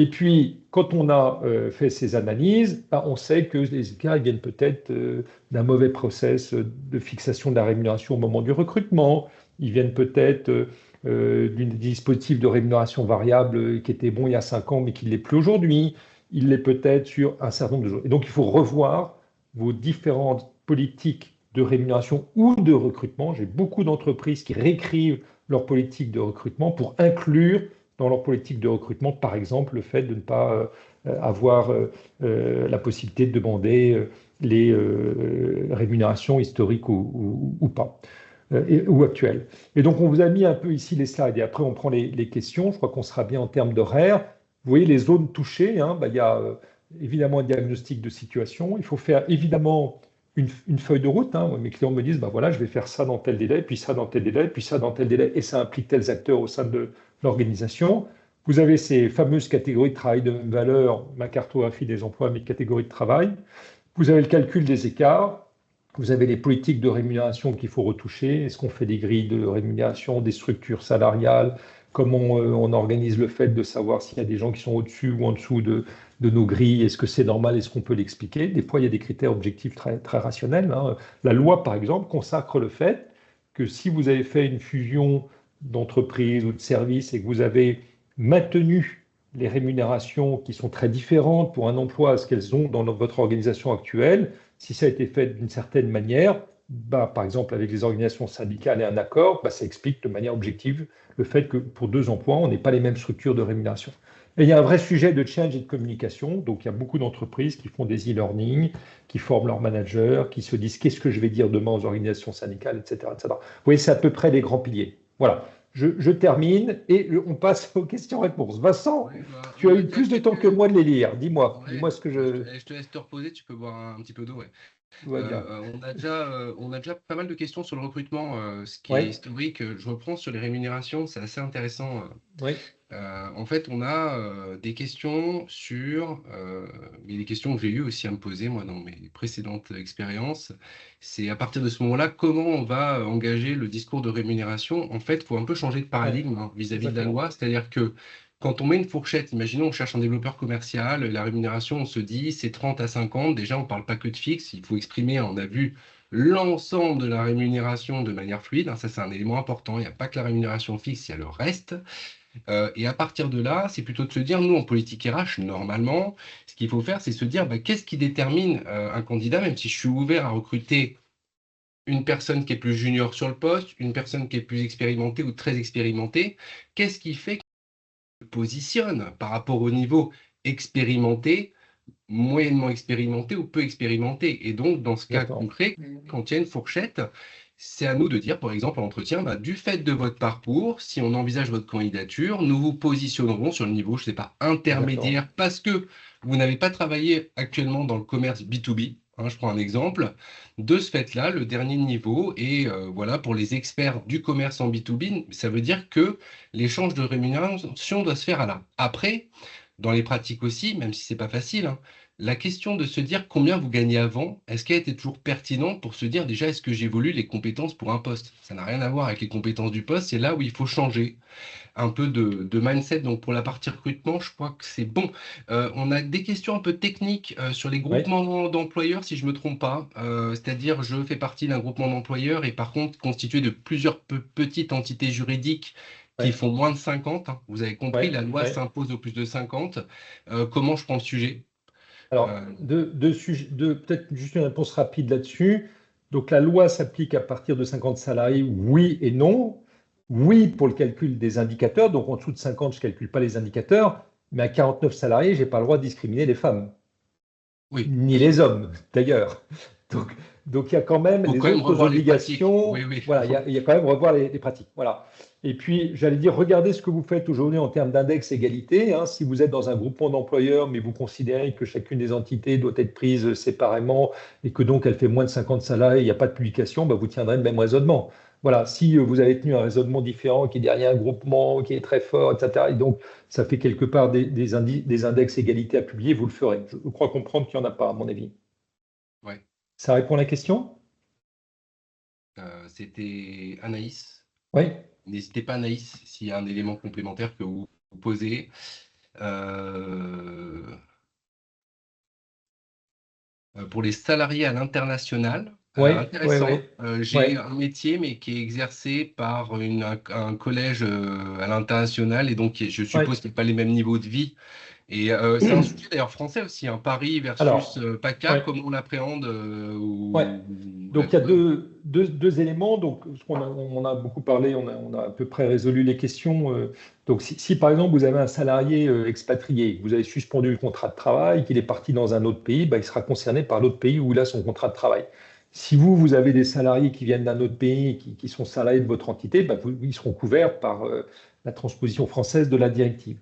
Et puis, quand on a fait ces analyses, bah, on sait que les écarts viennent peut-être d'un mauvais process de fixation de la rémunération au moment du recrutement. Ils viennent peut-être d'un dispositif de rémunération variable qui était bon il y a 5 ans, mais qui ne l'est plus aujourd'hui. Il l'est peut-être sur un certain nombre de jours. Et donc, il faut revoir vos différentes politiques de rémunération ou de recrutement. J'ai beaucoup d'entreprises qui réécrivent leur politique de recrutement pour inclure dans leur politique de recrutement, par exemple, le fait de ne pas avoir la possibilité de demander les rémunérations historiques ou pas, ou actuelles. Et donc, on vous a mis un peu ici les slides, et après, on prend les questions. Je crois qu'on sera bien en termes d'horaire. Vous voyez les zones touchées, hein, bah, il y a évidemment un diagnostic de situation. Il faut faire évidemment une feuille de route. Hein. Mes clients me disent, bah voilà, je vais faire ça dans tel délai, puis ça dans tel délai, puis ça dans tel délai, et ça implique tels acteurs au sein de l'organisation. Vous avez ces fameuses catégories de travail de même valeur, ma cartographie des emplois, mes catégories de travail. Vous avez le calcul des écarts. Vous avez les politiques de rémunération qu'il faut retoucher. Est-ce qu'on fait des grilles de rémunération, des structures salariales? Comment on organise le fait de savoir s'il y a des gens qui sont au-dessus ou en dessous de nos grilles? Est-ce que c'est normal? Est-ce qu'on peut l'expliquer? Des fois, il y a des critères objectifs très, très rationnels. Hein. La loi, par exemple, consacre le fait que si vous avez fait une fusion d'entreprise ou de services et que vous avez maintenu les rémunérations qui sont très différentes pour un emploi à ce qu'elles ont dans votre organisation actuelle, si ça a été fait d'une certaine manière, bah, par exemple avec les organisations syndicales et un accord, bah, ça explique de manière objective le fait que pour deux emplois, on n'ait pas les mêmes structures de rémunération. Et il y a un vrai sujet de change et de communication. Donc, il y a beaucoup d'entreprises qui font des e-learning, qui forment leurs managers, qui se disent qu'est-ce que je vais dire demain aux organisations syndicales, etc., etc. Vous voyez, c'est à peu près les grands piliers. Voilà. Je termine et on passe aux questions-réponses. Vincent, Ouais, bah, tu as on a eu déjà plus de temps que quelques. moi de les lire. Dis-moi, Ouais, dis-moi ce que je. je te laisse te reposer, tu peux boire un petit peu d'eau. Ouais. Tout va bien. On a déjà pas mal de questions sur le recrutement, ce qui est Oui, historique. Je reprends sur les rémunérations, c'est assez intéressant. oui, En fait, on a des questions mais des questions que j'ai eu aussi à me poser, moi, dans mes précédentes expériences. C'est à partir de ce moment-là, comment on va engager le discours de rémunération. En fait, il faut un peu changer de oui, paradigme hein, vis-à-vis de la exactement. loi. C'est-à-dire que quand on met une fourchette, imaginons, on cherche un développeur commercial, la rémunération, on se dit, c'est 30 à 50. Déjà, on ne parle pas que de fixe, il faut exprimer, on a vu l'ensemble de la rémunération de manière fluide. Hein, ça, c'est un élément important. Il n'y a pas que la rémunération fixe, il y a le reste. Et à partir de là, c'est plutôt de se dire, nous, en politique RH, normalement, ce qu'il faut faire, c'est se dire, bah, qu'est-ce qui détermine un candidat, même si je suis ouvert à recruter une personne qui est plus junior sur le poste, une personne qui est plus expérimentée ou très expérimentée, qu'est-ce qui fait qu'il se positionne par rapport au niveau expérimenté, moyennement expérimenté ou peu expérimenté. Et donc, dans ce cas Exactement. concret, quand il y a une fourchette, c'est à nous de dire, par exemple, en entretien, bah, du fait de votre parcours, si on envisage votre candidature, nous vous positionnerons sur le niveau, je ne sais pas, Exactement. intermédiaire, parce que vous n'avez pas travaillé actuellement dans le commerce B2B. Hein, je prends un exemple. De ce fait-là, le dernier niveau, et voilà, pour les experts du commerce en B2B, ça veut dire que l'échange de rémunération doit se faire à là. Après, dans les pratiques aussi, même si c'est pas facile, hein, la question de se dire combien vous gagnez avant, est-ce qu'elle était toujours pertinente pour se dire déjà est-ce que j'évolue les compétences pour un poste? Ça n'a rien à voir avec les compétences du poste, c'est là où il faut changer un peu de mindset. Donc pour la partie recrutement, je crois que c'est bon. On a des questions un peu techniques sur les Oui, groupements d'employeurs, si je me trompe pas. C'est-à-dire je fais partie d'un groupement d'employeurs et par contre constitué de plusieurs petites entités juridiques oui, qui font moins de 50. Hein. Vous avez oui, compris, la loi oui. s'impose au plus de 50. Comment je prends le sujet? Alors, Euh, peut-être juste une réponse rapide là-dessus. Donc, la loi s'applique à partir de 50 salariés, oui et non. Oui pour le calcul des indicateurs. Donc, en dessous de 50, je ne calcule pas les indicateurs. Mais à 49 salariés, je n'ai pas le droit de discriminer les femmes. oui, Ni les hommes d'ailleurs. Donc, donc il y a quand même il faut les quand même autres revoir les pratiques. Oui, obligations. oui. Voilà, il y a quand même revoir les pratiques. Voilà. Et puis, j'allais dire, regardez ce que vous faites aujourd'hui en termes d'index égalité. Hein. Si vous êtes dans un groupement d'employeurs, mais vous considérez que chacune des entités doit être prise séparément et que donc elle fait moins de 50 salariés, il n'y a pas de publication, bah, vous tiendrez le même raisonnement. Voilà, si vous avez tenu un raisonnement différent, qui est derrière un groupement, qui est très fort, etc., et donc ça fait quelque part des index égalité à publier, vous le ferez. Je crois comprendre qu'il n'y en a pas, à mon avis. Ouais. Ça répond à la question? C'était Anaïs. Oui. N'hésitez pas, Anaïs, s'il y a un élément complémentaire que vous posez. Euh, pour les salariés à l'international, Oui, oui, oui. intéressant. Oui, J'ai un métier, mais qui est exercé par un collège à l'international, et donc je oui. suppose qu'il n'y a pas les mêmes niveaux de vie. Et c'est un sujet d'ailleurs français aussi, hein, Paris versus Alors, PACA, oui, comment on l'appréhende oui. Donc, il y a ouais, deux éléments. Donc, on a beaucoup parlé, on a à peu près résolu les questions. Donc, si, par exemple, vous avez un salarié expatrié, vous avez suspendu le contrat de travail, qu'il est parti dans un autre pays, bah, il sera concerné par l'autre pays où il a son contrat de travail. Si vous avez des salariés qui viennent d'un autre pays, qui sont salariés de votre entité, bah, ils seront couverts par la transposition française de la directive.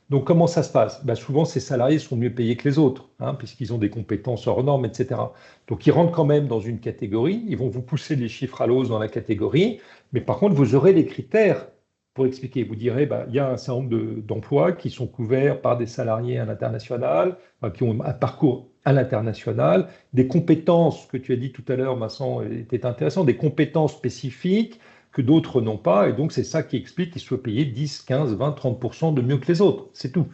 Donc, comment ça se passe? Ben, souvent, ces salariés sont mieux payés que les autres, hein, puisqu'ils ont des compétences hors normes, etc. Donc, ils rentrent quand même dans une catégorie. Ils vont vous pousser les chiffres à l'hausse dans la catégorie. Mais par contre, vous aurez les critères pour expliquer. Vous direz, ben, il y a un certain nombre d'emplois qui sont couverts par des salariés à l'international, enfin, qui ont un parcours à l'international. Des compétences que tu as dit tout à l'heure, Vincent, étaient intéressantes, des compétences spécifiques que d'autres n'ont pas, et donc c'est ça qui explique qu'ils soient payés 10, 15, 20, 30% de mieux que les autres, c'est tout.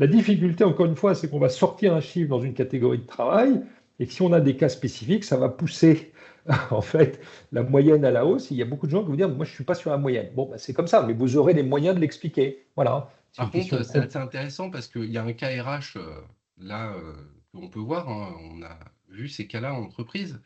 La difficulté, encore une fois, c'est qu'on va sortir un chiffre dans une catégorie de travail, et que si on a des cas spécifiques, ça va pousser en fait la moyenne à la hausse. Il y a beaucoup de gens qui vont dire, moi je ne suis pas sur la moyenne. Bon, ben, c'est comme ça, mais vous aurez les moyens de l'expliquer. Voilà. C'est une Par contre, question c'est assez intéressant parce qu'il y a un cas RH là qu'on peut voir, hein, on a vu ces cas-là en entreprise,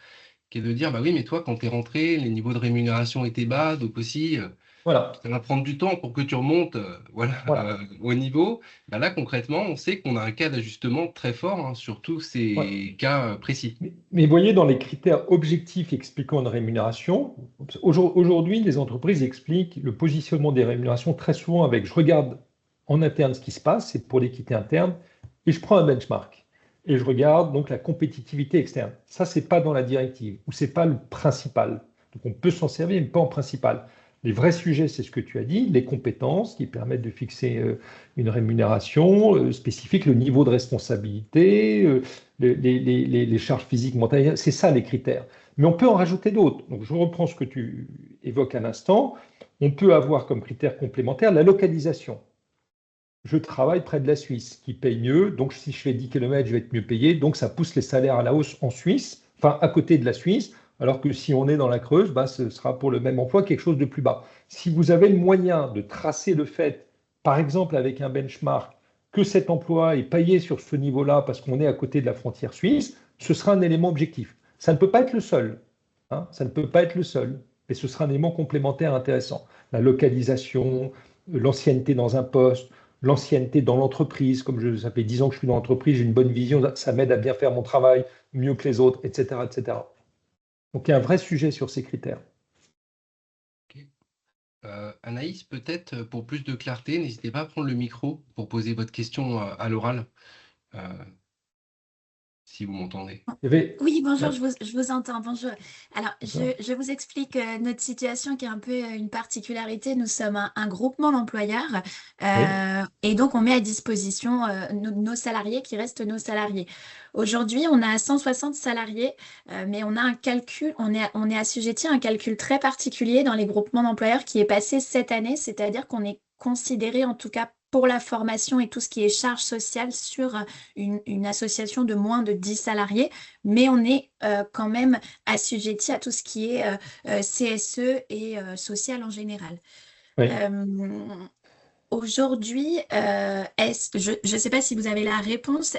qui est de dire, bah oui, mais toi, quand tu es rentré, les niveaux de rémunération étaient bas, donc aussi, Voilà. ça va prendre du temps pour que tu remontes voilà, Voilà. au niveau. Bah là, concrètement, on sait qu'on a un cas d'ajustement très fort hein, sur tous Voilà. ces cas précis. Mais voyez, dans les critères objectifs expliquant une rémunération, aujourd'hui, les entreprises expliquent le positionnement des rémunérations très souvent avec je regarde en interne ce qui se passe, c'est pour l'équité interne, et je prends un benchmark. Et je regarde donc la compétitivité externe. Ça, c'est pas dans la directive, ou c'est pas le principal. Donc on peut s'en servir, mais pas en principal. Les vrais sujets, c'est ce que tu as dit, les compétences qui permettent de fixer une rémunération spécifique, le niveau de responsabilité, les charges physiques, mentales, c'est ça les critères. Mais on peut en rajouter d'autres. Donc je reprends ce que tu évoques à l'instant. On peut avoir comme critère complémentaire la localisation. Je travaille près de la Suisse, qui paye mieux, donc si je fais 10 km, je vais être mieux payé, donc ça pousse les salaires à la hausse en Suisse, enfin à côté de la Suisse, alors que si on est dans la Creuse, bah, ce sera pour le même emploi quelque chose de plus bas. Si vous avez le moyen de tracer le fait, par exemple avec un benchmark, que cet emploi est payé sur ce niveau-là parce qu'on est à côté de la frontière suisse, ce sera un élément objectif. Ça ne peut pas être le seul, hein, ça ne peut pas être le seul, mais ce sera un élément complémentaire intéressant. La localisation, l'ancienneté dans un poste, l'ancienneté dans l'entreprise, ça fait 10 ans que je suis dans l'entreprise, j'ai une bonne vision, ça m'aide à bien faire mon travail, mieux que les autres, etc., etc. Donc il y a un vrai sujet sur ces critères. Ok. Anaïs, peut-être pour plus de clarté, n'hésitez pas à prendre le micro pour poser votre question à l'oral, euh, si vous m'entendez. Oui, bonjour, Ouais, je vous entends. Bonjour. Alors, je vous explique notre situation qui est un peu une particularité. Nous sommes un groupement d'employeurs oui, et donc on met à disposition nos salariés qui restent nos salariés. Aujourd'hui, on a 160 salariés, mais on a un calcul, on est assujetti à un calcul très particulier dans les groupements d'employeurs qui est passé cette année, c'est-à-dire qu'on est considéré en tout cas pour la formation et tout ce qui est charge sociale sur une association de moins de 10 salariés, mais on est quand même assujetti à tout ce qui est CSE et social en général. oui. Euh, Aujourd'hui, je ne sais pas si vous avez la réponse,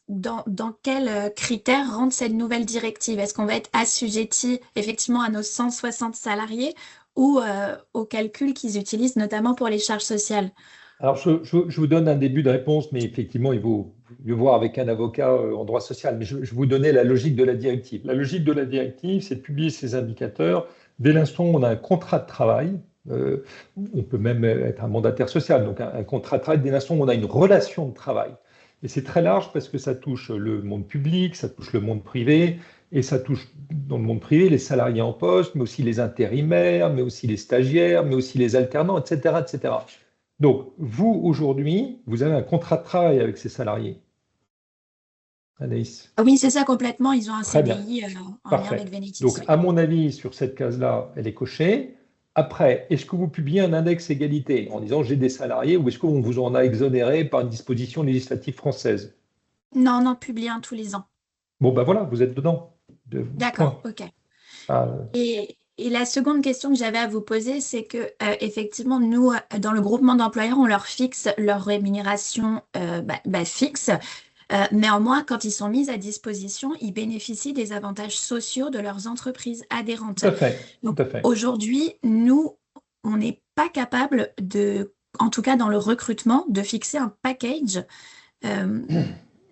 dans quels critères rentre cette nouvelle directive? Est-ce qu'on va être assujetti effectivement à nos 160 salariés ou aux calculs qu'ils utilisent notamment pour les charges sociales? Alors je vous donne un début de réponse, mais effectivement, il vaut mieux voir avec un avocat en droit social. Mais je vous donnais la logique de la directive. La logique de la directive, c'est de publier ces indicateurs dès l'instant où on a un contrat de travail. On peut même être un mandataire social, donc un contrat de travail dès l'instant où on a une relation de travail. Et c'est très large parce que ça touche le monde public, ça touche le monde privé, et ça touche dans le monde privé les salariés en poste, mais aussi les intérimaires, mais aussi les stagiaires, mais aussi les alternants, etc., etc. Donc, vous, aujourd'hui, vous avez un contrat de travail avec ces salariés, Anaïs. Ah oui, c'est ça complètement. Ils ont un Très bien, CDI en lien avec parfait. Vénétis, Donc, oui. à mon avis, sur cette case-là, elle est cochée. Après, est-ce que vous publiez un index égalité en disant j'ai des salariés ou est-ce qu'on vous en a exonéré par une disposition législative française? Non, non, publie un tous les ans. Bon, ben voilà, vous êtes dedans. D'accord, Point. ok. Ah, Et la seconde question que j'avais à vous poser, c'est que effectivement, nous, dans le groupement d'employeurs, on leur fixe leur rémunération fixe. Néanmoins, quand ils sont mis à disposition, ils bénéficient des avantages sociaux de leurs entreprises adhérentes. tout à fait, tout Donc à fait. aujourd'hui, nous, on n'est pas capable de, en tout cas dans le recrutement, de fixer un package. Euh,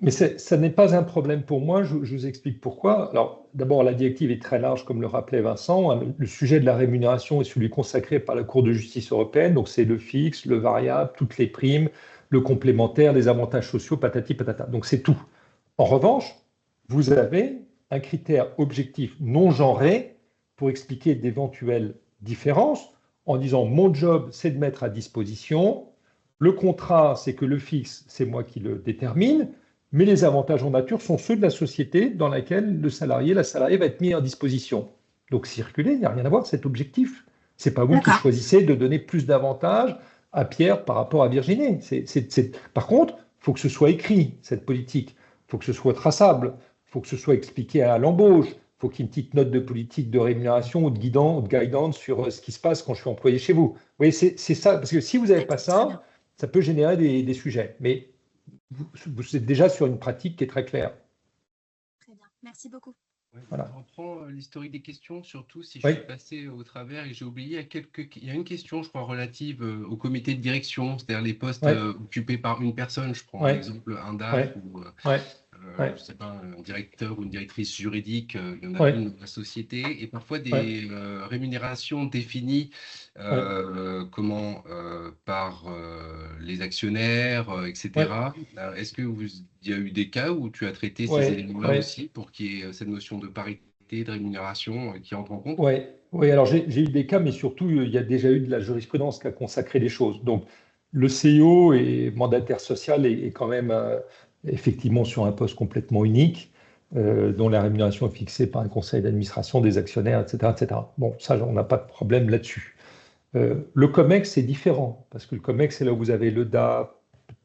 Mais ça n'est pas un problème pour moi, je vous explique pourquoi. Alors, d'abord, la directive est très large, comme le rappelait Vincent, hein. Le sujet de la rémunération est celui consacré par la Cour de justice européenne, donc c'est le fixe, le variable, toutes les primes, le complémentaire, les avantages sociaux, patati patata. Donc c'est tout. En revanche, vous avez un critère objectif non genré pour expliquer d'éventuelles différences en disant mon job, c'est de mettre à disposition. Le contrat, c'est que le fixe, c'est moi qui le détermine, mais les avantages en nature sont ceux de la société dans laquelle le salarié, la salariée va être mis à disposition. Donc circuler, il n'y a rien à voir, cet objectif. Ce n'est pas vous qui D'accord. choisissez de donner plus d'avantages à Pierre par rapport à Virginie. Par contre, il faut que ce soit écrit, cette politique. Il faut que ce soit traçable. Il faut que ce soit expliqué à l'embauche. Il faut qu'il y ait une petite note de politique de rémunération ou de guidance sur ce qui se passe quand je suis employé chez vous. Vous voyez, c'est ça. Parce que si vous n'avez pas Très bien. ça peut générer des sujets. Mais vous êtes déjà sur une pratique qui est très claire. Très bien. Merci beaucoup. Ouais, Voilà. je reprends l'historique des questions, surtout si je Oui. suis passé au travers et j'ai oublié, il y a une question, je crois, relative au comité de direction, c'est-à-dire les postes Ouais. occupés par une personne. Je prends Ouais. un exemple, un DAF Ouais. ou Ouais. Ouais. je sais pas, un directeur ou une directrice juridique, il y en a Ouais. une dans la société, et parfois des Ouais. rémunérations définies par les actionnaires, etc. Est-ce que il y a eu des cas où tu as traité ces Ouais. éléments-là Ouais. aussi pour qu'il y ait cette notion de parité, de rémunération qui entre en compte? Oui, alors j'ai eu des cas, mais surtout, il y a déjà eu de la jurisprudence qui a consacré les choses. Donc, le CEO et mandataire social est quand même effectivement sur un poste complètement unique, dont la rémunération est fixée par un conseil d'administration, des actionnaires, etc., etc. Bon, ça, on n'a pas de problème là-dessus. Le COMEX, c'est différent, parce que le COMEX, c'est là où vous avez le DAF,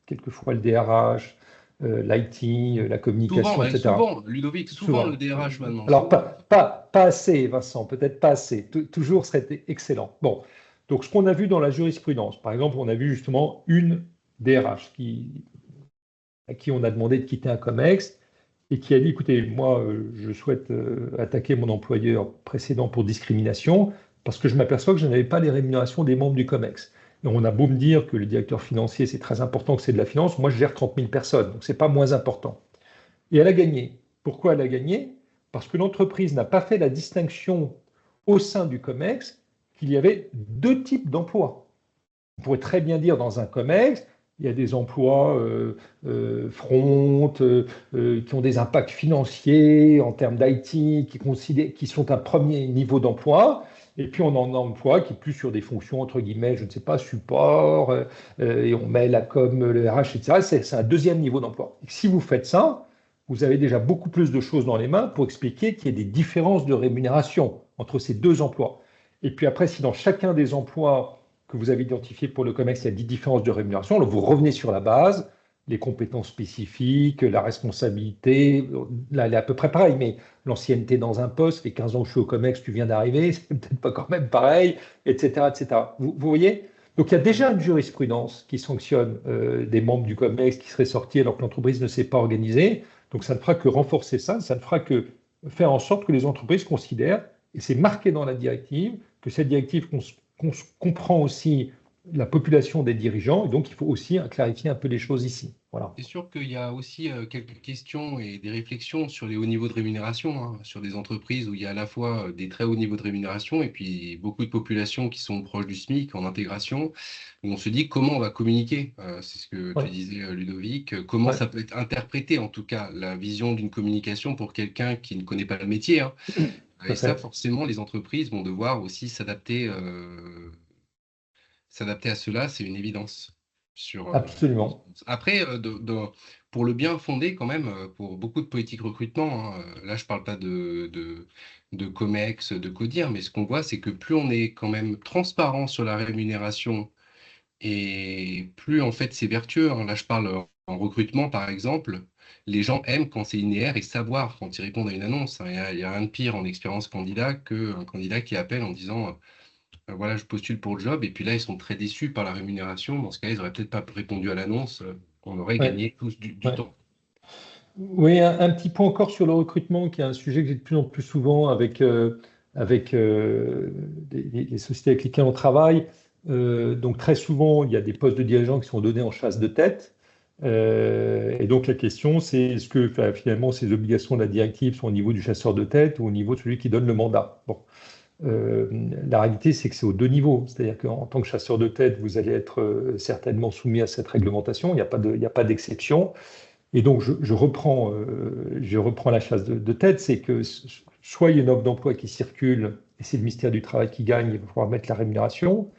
quelquefois le DRH, l'IT, la communication, etc. Souvent, Ludovic, souvent le Souvent. DRH maintenant. Alors, Souvent. pas assez, Vincent, peut-être pas assez. Toujours serait excellent. Bon, donc ce qu'on a vu dans la jurisprudence, par exemple, on a vu justement une DRH à qui on a demandé de quitter un COMEX et qui a dit, écoutez, moi, je souhaite attaquer mon employeur précédent pour discrimination parce que je m'aperçois que je n'avais pas les rémunérations des membres du COMEX. Et on a beau me dire que le directeur financier, c'est très important, que c'est de la finance, moi, je gère 30 000 personnes, donc ce n'est pas moins important. Et elle a gagné. Pourquoi elle a gagné? Parce que l'entreprise n'a pas fait la distinction au sein du COMEX qu'il y avait deux types d'emplois. On pourrait très bien dire dans un COMEX, il y a des emplois front, qui ont des impacts financiers en termes d'IT, qui sont un premier niveau d'emploi. Et puis on en emploie qui est plus sur des fonctions, entre guillemets, je ne sais pas, support, et on met la com, le RH, etc. C'est un deuxième niveau d'emploi. Si vous faites ça, vous avez déjà beaucoup plus de choses dans les mains pour expliquer qu'il y a des différences de rémunération entre ces deux emplois. Et puis après, si dans chacun des emplois que vous avez identifiés pour le COMEX, il y a des différences de rémunération, alors vous revenez sur la base, les compétences spécifiques, la responsabilité, là, elle est à peu près pareil, mais l'ancienneté dans un poste, les 15 ans que je suis au COMEX, tu viens d'arriver, c'est peut-être pas quand même pareil, etc. etc. Vous voyez? Donc il y a déjà une jurisprudence qui sanctionne des membres du COMEX qui seraient sortis alors que l'entreprise ne s'est pas organisée. Donc ça ne fera que renforcer ça, ça ne fera que faire en sorte que les entreprises considèrent, et c'est marqué dans la directive, que cette directive comprend aussi la population des dirigeants, et donc il faut aussi clarifier un peu les choses ici. Voilà. C'est sûr qu'il y a aussi quelques questions et des réflexions sur les hauts niveaux de rémunération, hein, sur des entreprises où il y a à la fois des très hauts niveaux de rémunération et puis beaucoup de populations qui sont proches du SMIC en intégration, où on se dit comment on va communiquer. C'est ce que tu disais, Ludovic, comment ça peut être interprété, en tout cas, la vision d'une communication pour quelqu'un qui ne connaît pas le métier, hein. Et ça, forcément, les entreprises vont devoir aussi s'adapter à cela, c'est une évidence. Absolument. Après, pour le bien fondé, quand même, pour beaucoup de politiques recrutement, hein, là, je ne parle pas de COMEX, de CODIR, mais ce qu'on voit, c'est que plus on est quand même transparent sur la rémunération et plus, en fait, c'est vertueux, hein. Là, je parle en recrutement, par exemple. Les gens aiment quand c'est linéaire et savoir quand ils répondent à une annonce, hein. Il n'y a rien de pire en expérience candidat qu'un candidat qui appelle en disant voilà, je postule pour le job, et puis là, ils sont très déçus par la rémunération. Dans ce cas, ils n'auraient peut-être pas répondu à l'annonce. On aurait gagné tous du temps. Oui, un petit point encore sur le recrutement, qui est un sujet que j'ai de plus en plus souvent avec les sociétés avec lesquelles on travaille. Donc très souvent, il y a des postes de dirigeants qui sont donnés en chasse de tête. Et donc la question, c'est est-ce que finalement ces obligations de la directive sont au niveau du chasseur de tête ou au niveau de celui qui donne le mandat? Bon. La réalité, c'est que c'est aux deux niveaux. C'est-à-dire qu'en tant que chasseur de tête, vous allez être certainement soumis à cette réglementation. Il n'y a pas d'exception. Et donc, je reprends la chasse de tête. C'est que soit il y a une offre d'emploi qui circule, et c'est le ministère du Travail qui gagne, il va falloir mettre la rémunération.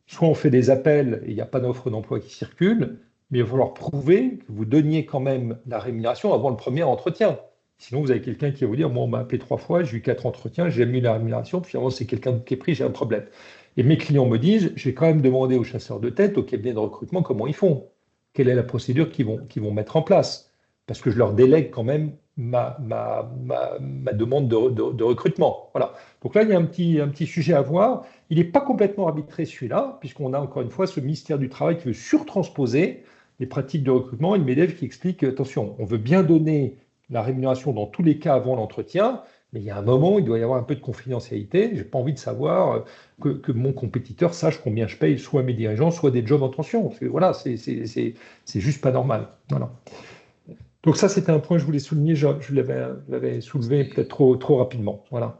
Soit on fait des appels et il n'y a pas d'offre d'emploi qui circule, mais il va falloir prouver que vous donniez quand même la rémunération avant le premier entretien. Sinon, vous avez quelqu'un qui va vous dire, moi, on m'a appelé 3 fois, j'ai eu 4 entretiens, j'ai mis la rémunération, puis finalement, c'est quelqu'un qui est pris, j'ai un problème. Et mes clients me disent, je vais quand même demander aux chasseurs de tête, aux cabinets de recrutement, comment ils font. Quelle est la procédure qu'ils vont mettre en place. Parce que je leur délègue quand même ma demande de recrutement. Voilà. Donc là, il y a un petit sujet à voir. Il n'est pas complètement arbitré celui-là, puisqu'on a encore une fois ce ministère du Travail qui veut surtransposer les pratiques de recrutement. Et le MEDEF qui explique, attention, on veut bien donner la rémunération dans tous les cas avant l'entretien, mais il y a un moment, il doit y avoir un peu de confidentialité. Je n'ai pas envie de savoir que mon compétiteur sache combien je paye soit mes dirigeants, soit des jobs en tension. Parce que voilà, c'est juste pas normal. Voilà. Donc ça, c'était un point que je voulais souligner. Je l'avais soulevé peut-être trop rapidement. Voilà.